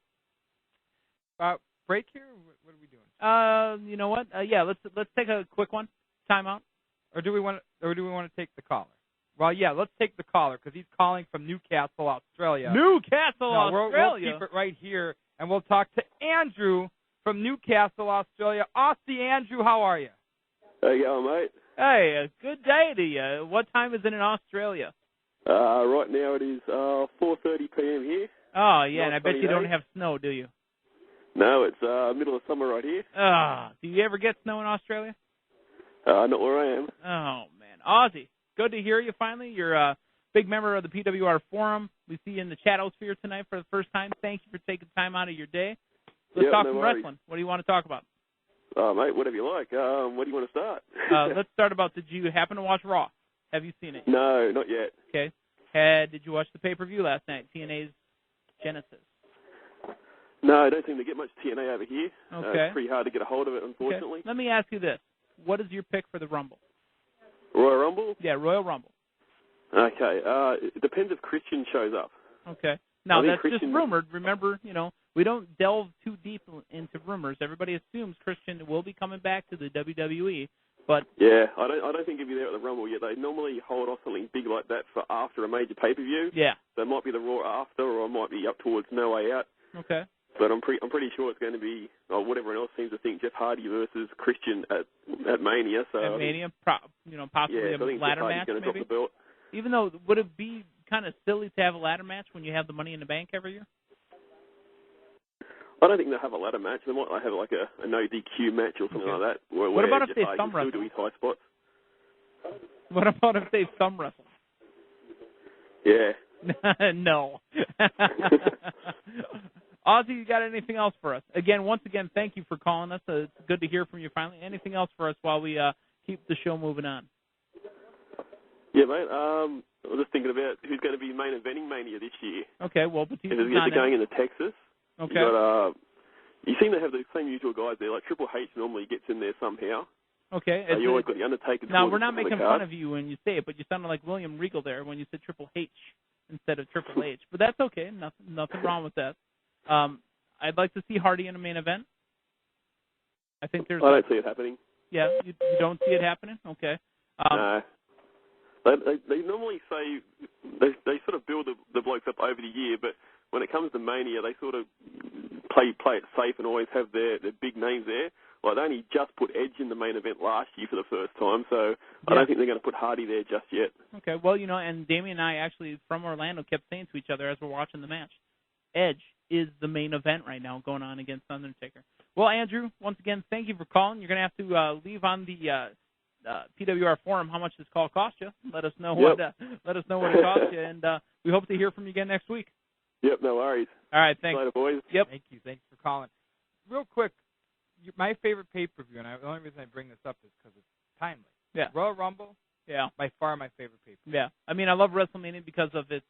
Break here? What are we doing? You know what? Yeah, let's take a quick one. Timeout. Or do we want to take the caller? Well, yeah, let's take the caller because he's calling from Newcastle, Australia. Australia. We'll keep it right here, and we'll talk to Andrew from Newcastle, Australia. Aussie Andrew, how are you? How you going, mate? Hey, a good day to you. What time is it in Australia? Right now it is 4:30 p.m. here. Oh, yeah, and I bet you don't have snow, do you? No, it's middle of summer right here. Do you ever get snow in Australia? Not where I am. Oh, man. Aussie, good to hear you finally. You're a big member of the PWR Forum. We see you in the chatosphere tonight for the first time. Thank you for taking time out of your day. Let's talk some wrestling. What do you want to talk about? Mate, whatever you like. Where do you want to start? Let's start about, did you happen to watch Raw? Have you seen it? No, not yet. Okay. Did you watch the pay-per-view last night, TNA's Genesis? No, I don't seem to get much TNA over here. Okay. It's pretty hard to get a hold of it, unfortunately. Okay. Let me ask you this. What is your pick for the Rumble? Royal Rumble? Yeah, Royal Rumble. Okay. It depends if Christian shows up. Okay. Now, that's Christian just rumored. Remember, we don't delve too deep into rumors. Everybody assumes Christian will be coming back to the WWE, but yeah, I don't think he'll be there at the Rumble yet. They normally hold off something big like that for after a major pay-per-view. Yeah. So it might be the Raw after, or it might be up towards No Way Out. Okay. But I'm pretty sure it's going to be what everyone else seems to think, Jeff Hardy versus Christian at Mania. So at Mania, possibly a ladder match, going to drop maybe. The belt. Even though, would it be kind of silly to have a ladder match when you have the Money in the Bank every year? I don't think they'll have a ladder match. They might have like a no DQ match or something like that. What about if they thumb wrestle? wrestle? Do his high spots. What about if they thumb wrestle? Yeah. No. Ozzy, you got anything else for us? Once again, thank you for calling us. It's good to hear from you finally. Anything else for us while we keep the show moving on? Yeah, mate. I was just thinking about who's going to be main eventing Mania this year. Okay, well, Batista's not going into Texas. Okay. You seem to have the same usual guys there. Like Triple H normally gets in there somehow. Okay. You always got the Undertaker. Now, we're not making fun of you when you say it, but you sounded like William Regal there when you said Triple H instead of Triple H. But that's okay. Nothing wrong with that. I'd like to see Hardy in a main event. I think there's. I don't see it happening. Yeah, you don't see it happening. Okay. No. They normally say they sort of build the blokes up over the year, but when it comes to Mania, they sort of play it safe and always have their big names there. Like they only just put Edge in the main event last year for the first time, so I don't think they're going to put Hardy there just yet. Okay, well, and Damien and I actually from Orlando kept saying to each other as we're watching the match, Edge is the main event right now going on against Undertaker. Well, Andrew, once again, thank you for calling. You're going to have to leave on the PWR forum how much this call cost you. Let us know what it cost you, and we hope to hear from you again next week. Yep, no worries. All right, thanks. Later, boys. Yep. Thank you. Thanks for calling. Real quick, my favorite pay-per-view, and the only reason I bring this up is because it's timely. Yeah. Royal Rumble, by far my favorite pay-per-view. Yeah. I mean, I love WrestleMania because of its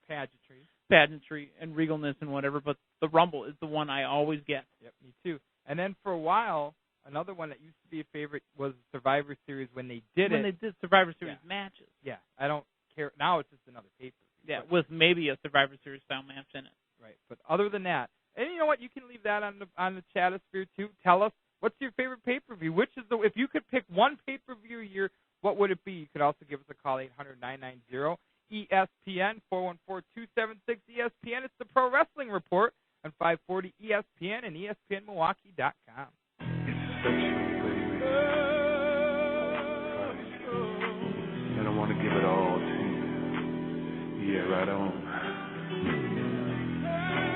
pageantry and regalness and whatever, but the Rumble is the one I always get. Yep, me too. And then for a while, another one that used to be a favorite was Survivor Series when they did Survivor Series matches. Yeah, I don't care. Now it's just another pay-per-view. Yeah, with maybe a Survivor Series style match in it. Right. But other than that, and you know what? You can leave that on the chatosphere too. Tell us, what's your favorite pay-per-view? If you could pick one pay-per-view a year, what would it be? You could also give us a call, 800-990-ESPN, 414-276-ESPN. It's the Pro Wrestling Report on 540 ESPN and ESPNMilwaukee.com. And I want to give it all to you. Yeah, right on.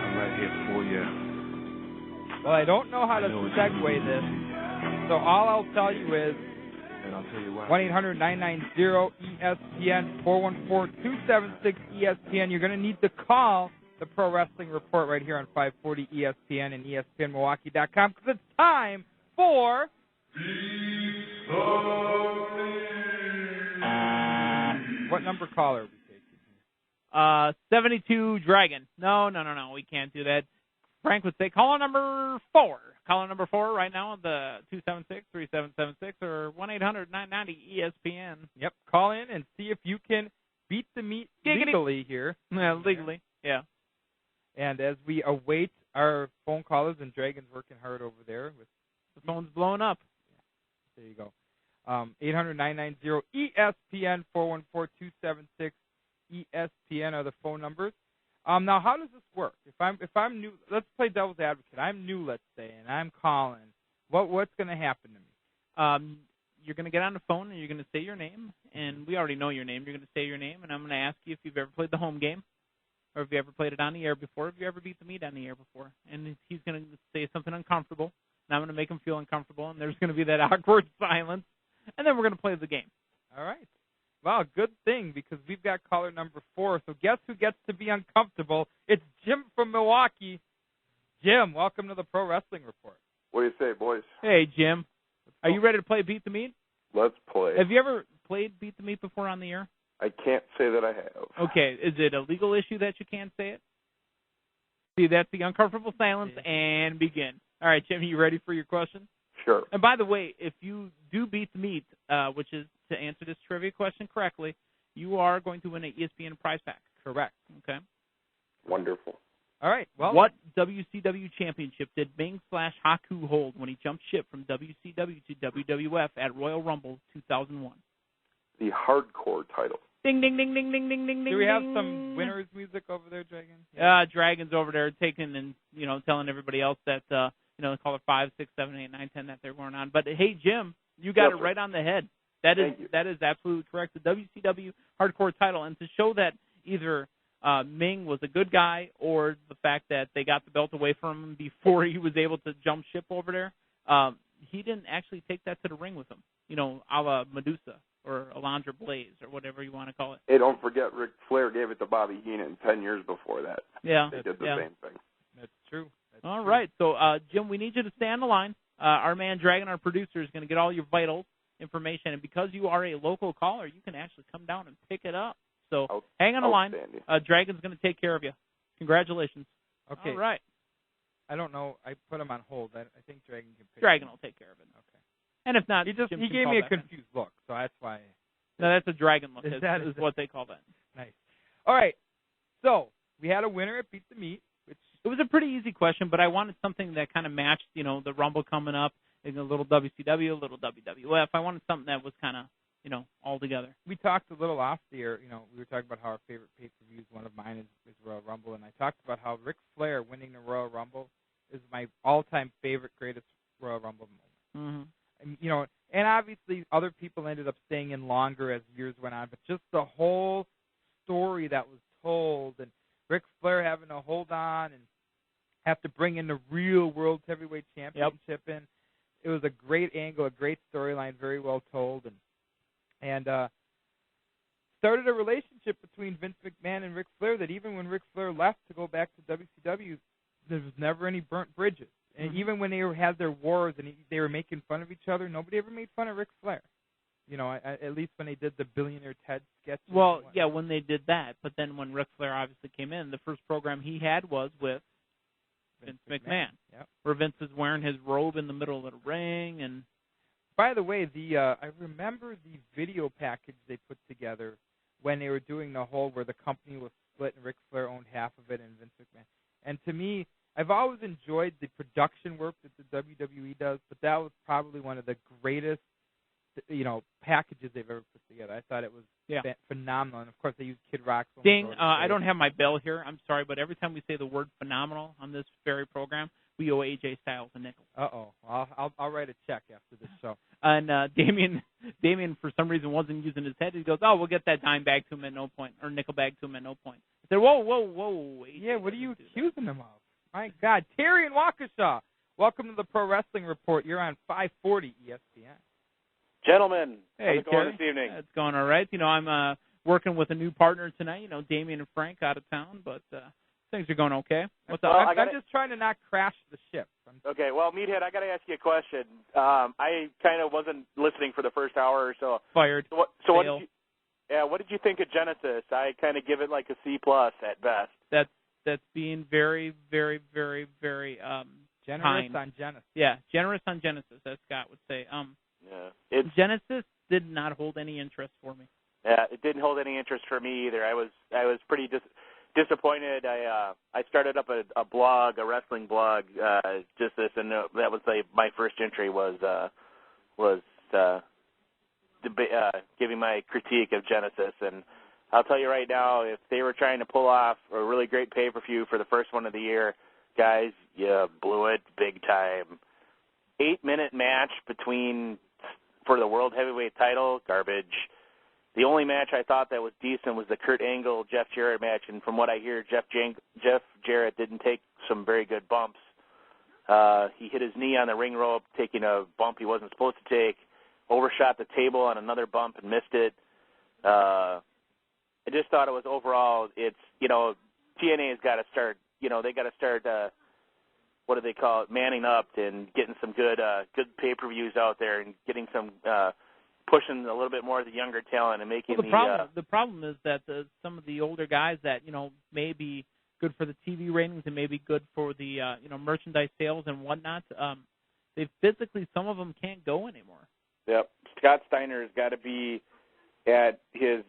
I'm right here for you. Well, I don't know how to segue this, so all I'll tell you is and I'll tell you why. 1-800-990-ESPN, 414-276-ESPN. You're going to need to call the Pro Wrestling Report right here on 540 ESPN and ESPNMilwaukee.com because it's time for... What number caller are we taking? 72 Dragon. No, we can't do that. Frank would say caller number 4. Caller number 4 right now on the 276-3776 or 1-800-990-ESPN. Yep, call in and see if you can beat the meat legally here. Yeah, legally, yeah. And as we await our phone callers, and Dragon's working hard over there. The phone's blowing up. There you go. 800-990-ESPN, 414-276-ESPN are the phone numbers. Now, how does this work? If I'm new, let's play devil's advocate. I'm new, let's say, and I'm calling. What's going to happen to me? You're going to get on the phone and you're going to say your name, and we already know your name. You're going to say your name, and I'm going to ask you if you've ever played the home game, or if you ever played it on the air before, if you ever beat the meat on the air before. And he's going to say something uncomfortable, and I'm going to make him feel uncomfortable, and there's going to be that awkward silence, and then we're going to play the game. All right. Well, good thing, because we've got caller number 4. So guess who gets to be uncomfortable? It's Jim from Milwaukee. Jim, welcome to the Pro Wrestling Report. What do you say, boys? Hey, Jim. Are you ready to play Beat the Meat? Let's play. Have you ever played Beat the Meat before on the air? I can't say that I have. Okay. Is it a legal issue that you can't say it? See, that's the uncomfortable silence, and begin. All right, Jim, you ready for your question? Sure. And by the way, if you do beat the meat, which is to answer this trivia question correctly, you are going to win an ESPN prize pack. Correct. Okay. Wonderful. All right. Well, what WCW championship did Ming/Haku hold when he jumped ship from WCW to WWF at Royal Rumble 2001? The hardcore title. Ding, ding, ding, ding, ding, ding, ding, do we have some winners music over there, Dragon? Dragon's over there taking and, telling everybody else that, caller 5, 6, 7, 8, 9, 10 that they're going on. But, hey, Jim, you got it right on the head. That is absolutely correct. The WCW hardcore title. And to show that either Ming was a good guy or the fact that they got the belt away from him before he was able to jump ship over there, he didn't actually take that to the ring with him, a la Medusa or Alundra Blaze or whatever you want to call it. Hey, don't forget Ric Flair gave it to Bobby Heenan 10 years before that. Yeah. They did the same thing. That's true. All right. So, Jim, we need you to stay on the line. Our man Dragon, our producer, is going to get all your vital information. And because you are a local caller, you can actually come down and pick it up. So hang on the line. Dragon's going to take care of you. Congratulations. Okay. All right. I don't know. I put him on hold. I think Dragon can pick Dragon will take care of it. Okay. And if not, he gave me a confused look, so that's why. No, that's a Dragon look. Is what they call that. Nice. All right. So we had a winner at Beat the Meat. It was a pretty easy question, but I wanted something that kind of matched, the Rumble coming up, and a little WCW, a little WWF. I wanted something that was kind of, all together. We talked a little off the air. We were talking about how our favorite pay-per-views, one of mine is Royal Rumble, and I talked about how Ric Flair winning the Royal Rumble is my all-time favorite, greatest Royal Rumble moment. Mm-hmm. And obviously other people ended up staying in longer as years went on, but just the whole story that was told, and Ric Flair having to hold on and have to bring in the real World Heavyweight Championship in. It was a great angle, a great storyline, very well told, and started a relationship between Vince McMahon and Ric Flair that even when Ric Flair left to go back to WCW, there was never any burnt bridges. And even when they had their wars and they were making fun of each other, nobody ever made fun of Ric Flair. You know, at least when they did the Billionaire Ted sketch. Well, yeah, when they did that. But then when Ric Flair obviously came in, the first program he had was with Vince McMahon. Yep. Where Vince is wearing his robe in the middle of the ring. And by the way, I remember the video package they put together when they were doing the whole where the company was split and Ric Flair owned half of it and Vince McMahon. And to me, I've always enjoyed the production work that the WWE does, but that was probably one of the greatest, packages they've ever put together. I thought it was phenomenal. And, of course, they used Kid Rock. Ding, I don't have my bell here. I'm sorry, but every time we say the word phenomenal on this very program, we owe AJ Styles a nickel. Uh-oh. I'll write a check after this show. And Damien, for some reason, wasn't using his head. He goes, we'll get that dime back to him at no point, or nickel back to him at no point. I said, whoa. AJ, yeah, what are you accusing him of? My God. Terry and Waukesha, welcome to the Pro Wrestling Report. You're on 540 ESPN. Gentlemen, hey, how's it going this evening? It's going all right. I'm working with a new partner tonight. Damien and Frank out of town, but things are going okay. What's up? I'm just trying to not crash the ship. Okay, well, Meathead, I got to ask you a question. I kind of wasn't listening for the first hour or so. Fired. So what did you think of Genesis? I kind of give it like a C+ at best. That's being very, very, very, very generous kind. On Genesis. Yeah, generous on Genesis, as Scott would say. Genesis did not hold any interest for me. Yeah, it didn't hold any interest for me either. I was pretty disappointed. I started up a blog, a wrestling blog, just this, and that was my first entry was giving my critique of Genesis. And I'll tell you right now, if they were trying to pull off a really great pay-per-view for the first one of the year, guys, you blew it big time. 8-minute match for the World Heavyweight title, garbage. The only match I thought that was decent was the Kurt Angle Jeff Jarrett match, and from what I hear, Jeff Jarrett didn't take some very good bumps. He hit his knee on the ring rope, taking a bump he wasn't supposed to take, overshot the table on another bump and missed it. I just thought it was overall, TNA's got to start, they got to start, what do they call it, manning up and getting some good pay-per-views out there and getting some, pushing a little bit more of the younger talent and making the problem is that some of the older guys that may be good for the TV ratings and maybe good for the merchandise sales and whatnot, they physically, some of them can't go anymore. Yep, Scott Steiner's got to be at his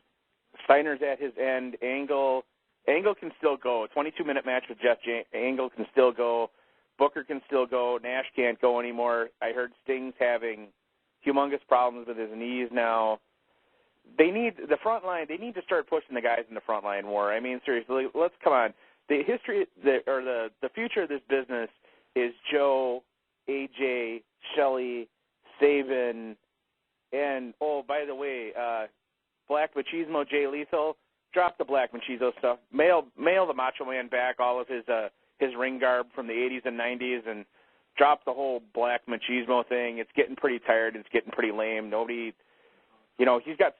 end. Angle can still go. A 22-minute match with Jeff Angle can still go. Booker can still go. Nash can't go anymore. I heard Sting's having humongous problems with his knees now. They need the front line. They need to start pushing the guys in the front line more. I mean, seriously, let's come on. The history, the future of this business is Joe, AJ, Shelley, Sabin, and by the way, Black Machismo, Jay Lethal. Drop the Black Machismo stuff. Mail the Macho Man back all of his ring garb from the 80s and 90s, and drop the whole Black Machismo thing. It's getting pretty tired. It's getting pretty lame. Nobody, he's got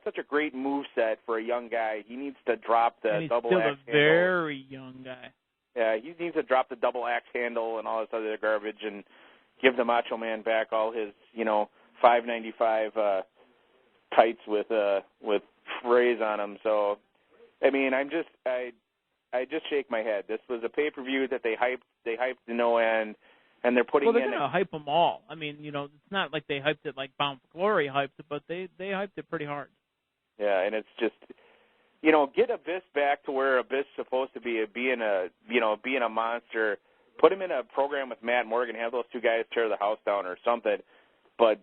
such a great moveset for a young guy. He needs to drop the double axe handle. He's still a very young guy. Yeah, he needs to drop the double axe handle and all this other garbage and give the Macho Man back all his, $5.95 tights with phrase on them. So, I mean, I just shake my head. This was a pay-per-view that they hyped to no end, and they're putting they're going to hype them all. I mean, it's not like they hyped it like Bound for Glory hyped it, but they hyped it pretty hard. Yeah, and it's just, get Abyss back to where Abyss is supposed to be, being a monster. Put him in a program with Matt Morgan, have those two guys tear the house down or something. But,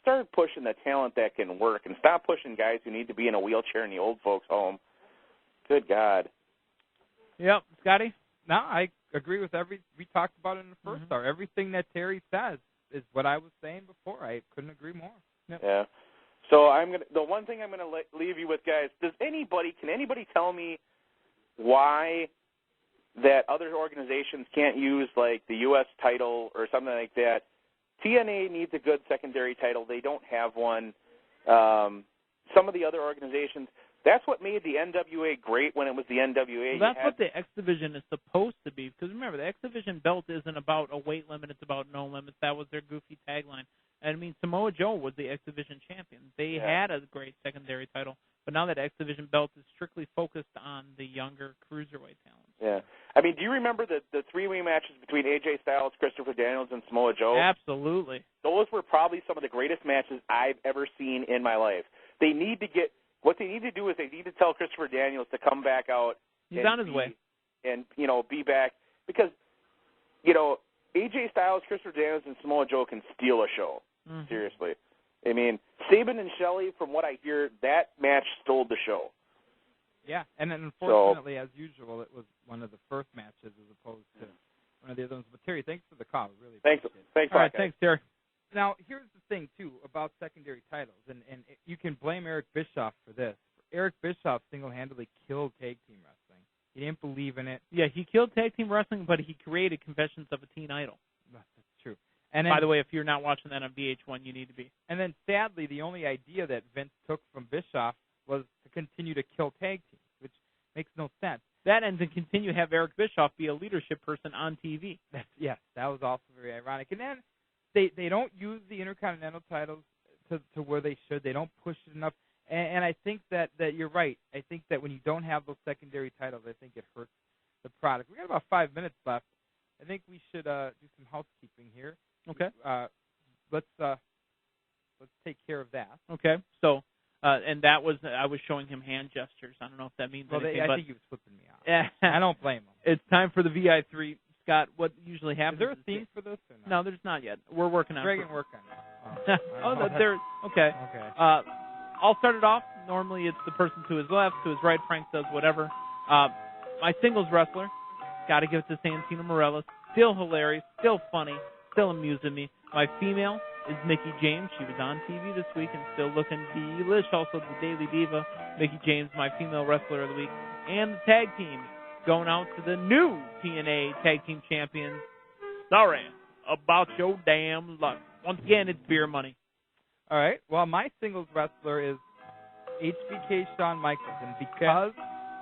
start pushing the talent that can work and stop pushing guys who need to be in a wheelchair in the old folks' home. Good God. Yep, Scotty? No, I agree with we talked about it in the first hour. Everything that Terry says is what I was saying before. I couldn't agree more. Yep. Yeah. So the one thing I'm gonna leave you with, guys. Can anybody tell me why that other organizations can't use like the U.S. title or something like that? TNA needs a good secondary title. They don't have one. some of the other organizations. That's what made the NWA great when it was the NWA. Well, that's what the X Division is supposed to be. Because remember, the X Division belt isn't about a weight limit; it's about no limits. That was their goofy tagline. And I mean, Samoa Joe was the X Division champion. They had a great secondary title, but now that X Division belt is strictly focused on the younger cruiserweight talent. Yeah. I mean, do you remember the three-way matches between AJ Styles, Christopher Daniels, and Samoa Joe? Absolutely. Those were probably some of the greatest matches I've ever seen in my life. What they need to do is they need to tell Christopher Daniels to come back out. He's on his way. And, be back. Because, AJ Styles, Christopher Daniels, and Samoa Joe can steal a show. Mm-hmm. Seriously. I mean, Sabin and Shelley, from what I hear, that match stole the show. Yeah, and then unfortunately, as usual, it was one of the first matches as opposed to one of the other ones. But, Terry, thanks for the call. Really appreciate it. Thanks, all right, thanks, Terry. Now, here's the thing, too, about secondary titles, and you can blame Eric Bischoff for this. Eric Bischoff single-handedly killed tag team wrestling. He didn't believe in it. Yeah, he killed tag team wrestling, but he created Confessions of a Teen Idol. That's true. And then, by the way, if you're not watching that on VH1, you need to be. And then, sadly, the only idea that Vince took from Bischoff was to continue to kill tag teams, which makes no sense. That and to continue to have Eric Bischoff be a leadership person on TV. Yes, that was also very ironic. And then they don't use the Intercontinental titles to where they should. They don't push it enough. And I think that you're right. I think that when you don't have those secondary titles, I think it hurts the product. We got about 5 minutes left. I think we should do some housekeeping here. Okay. Let's take care of that. Okay. So, and that was I was showing him hand gestures. I don't know if that means anything. I think he was flipping me off. I don't blame him. It's time for the VI3. Scott, what usually happens? Is there a theme for this or not? No, there's not yet. We're working on it. Greg can work on it. There. Okay. Okay. I'll start it off. Normally it's the person to his left, to his right. Frank does whatever. My singles wrestler, got to give it to Santino Morelos. Still hilarious, still funny, still amusing me. My female is Mickie James. She was on TV this week and still looking delish. Also the Daily Diva, Mickie James, my female wrestler of the week. And the tag team going out to the new TNA Tag Team Champions. Sorry about your damn luck. Once again, it's beer money. All right. Well, my singles wrestler is HBK Shawn Michaels, and because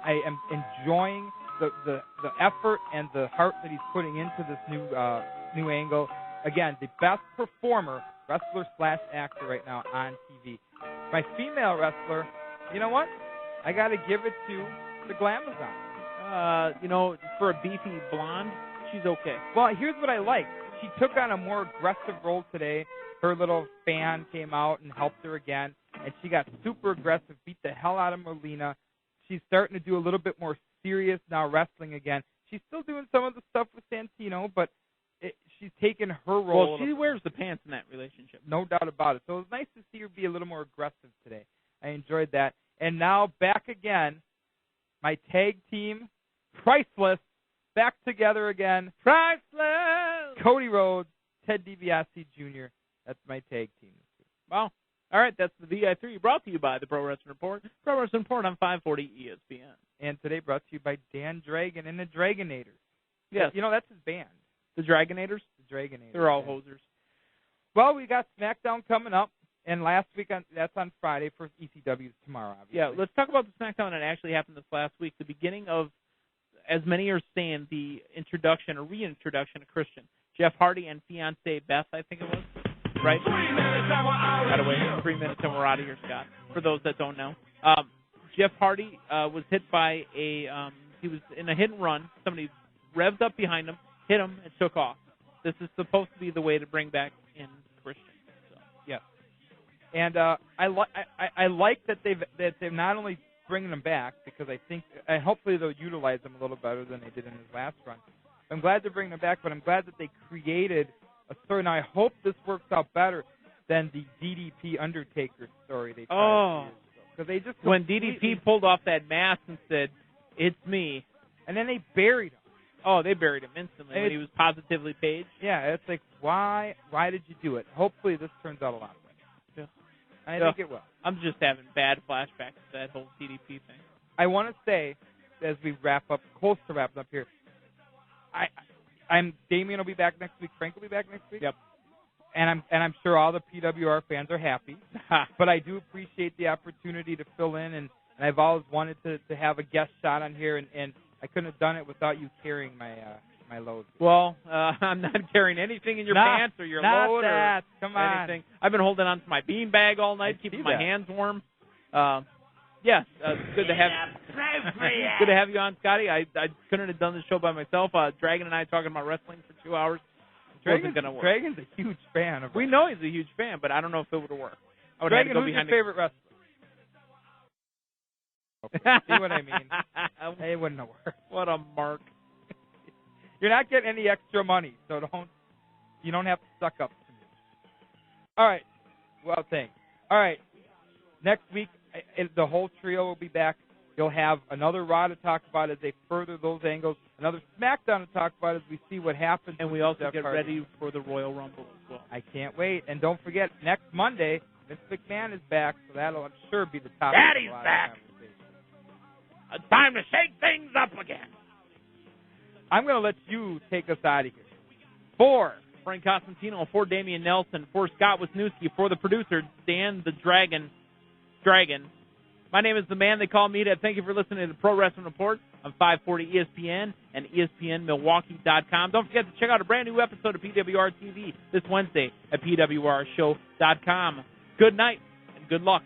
I am enjoying the effort and the heart that he's putting into this new angle, again, the best performer, wrestler/actor right now on TV. My female wrestler, you know what? I got to give it to the Glamazon. For a beefy blonde, she's okay. Well, here's what I like. She took on a more aggressive role today. Her little fan came out and helped her again, and she got super aggressive, beat the hell out of Molina. She's starting to do a little bit more serious now wrestling again. She's still doing some of the stuff with Santino, but she's taken her role. Well, she wears the pants in that relationship. No doubt about it. So it was nice to see her be a little more aggressive today. I enjoyed that. And now back again, my tag team, priceless, back together again. Priceless! Cody Rhodes, Ted DiBiase Jr., that's my tag team. Well, all right, that's the VI3 brought to you by the Pro Wrestling Report. Pro Wrestling Report on 540 ESPN. And today brought to you by Dan Dragon and the Dragonators. Yes. That's his band. The Dragonators? The Dragonators. They're all hosers. Well, we got SmackDown coming up, and last week, that's on Friday. For ECW's tomorrow, obviously. Yeah, let's talk about the SmackDown that actually happened this last week, the beginning of, as many are saying, the introduction or reintroduction of Christian. Jeff Hardy and fiancée Beth, I think it was. Right? 3 minutes and we're out of here. By the way, 3 minutes and we're out of here, Scott. For those that don't know. Jeff Hardy was hit by he was in a hit and run. Somebody revved up behind him, hit him, and took off. This is supposed to be the way to bring back in Christian. So, yes. And I like that they've not only bringing him back, because I think hopefully they'll utilize him a little better than they did in his last run. I'm glad they're bringing him back, but I'm glad that they created a story. And I hope this works out better than the DDP Undertaker story they tried to do. Because they just when DDP pulled off that mask and said, "It's me," and then they buried him. Oh, they buried him instantly when he was positively paged. Yeah, it's like, why did you do it? Hopefully this turns out a lot better. Yeah. I think it will. I'm just having bad flashbacks to that whole DDP thing. I want to say, as we wrap up, close to wrapping up here, Damien will be back next week. Frank will be back next week. Yep. and I'm sure all the PWR fans are happy. But I do appreciate the opportunity to fill in, and I've always wanted to have a guest shot on here, and I couldn't have done it without you carrying my load. Well, I'm not carrying anything in your pants or your load or anything. I've been holding on to my bean bag all night, keeping my hands warm. Yes, good to have good to have you on, Scotty. I couldn't have done this show by myself. Dragon and I talking about wrestling for 2 hours. Wasn't going to work. Dragon's a huge fan of. We know he's a huge fan, but I don't know if it would have worked. I would Dragon, have to go who's behind your favorite wrestler? See what I mean? It wouldn't have worked. What a mark! You're not getting any extra money, so you don't have to suck up to me. All right. Well, thanks. All right. Next week, the whole trio will be back. You'll have another Raw to talk about as they further those angles, another SmackDown to talk about as we see what happens. And we also get ready for the Royal Rumble as well. I can't wait. And don't forget, next Monday, Vince McMahon is back, so that'll, I'm sure, be the topic. Daddy's back. It's time to shake things up again. I'm going to let you take us out of here. For Frank Costantino, for Damian Nelson, for Scott Wisniewski, for the producer, Dan the Dragon. My name is the man they call me. Thank you for listening to the Pro Wrestling Report on 540 ESPN and ESPNMilwaukee.com. Don't forget to check out a brand new episode of PWR TV this Wednesday at PWRshow.com. Good night and good luck.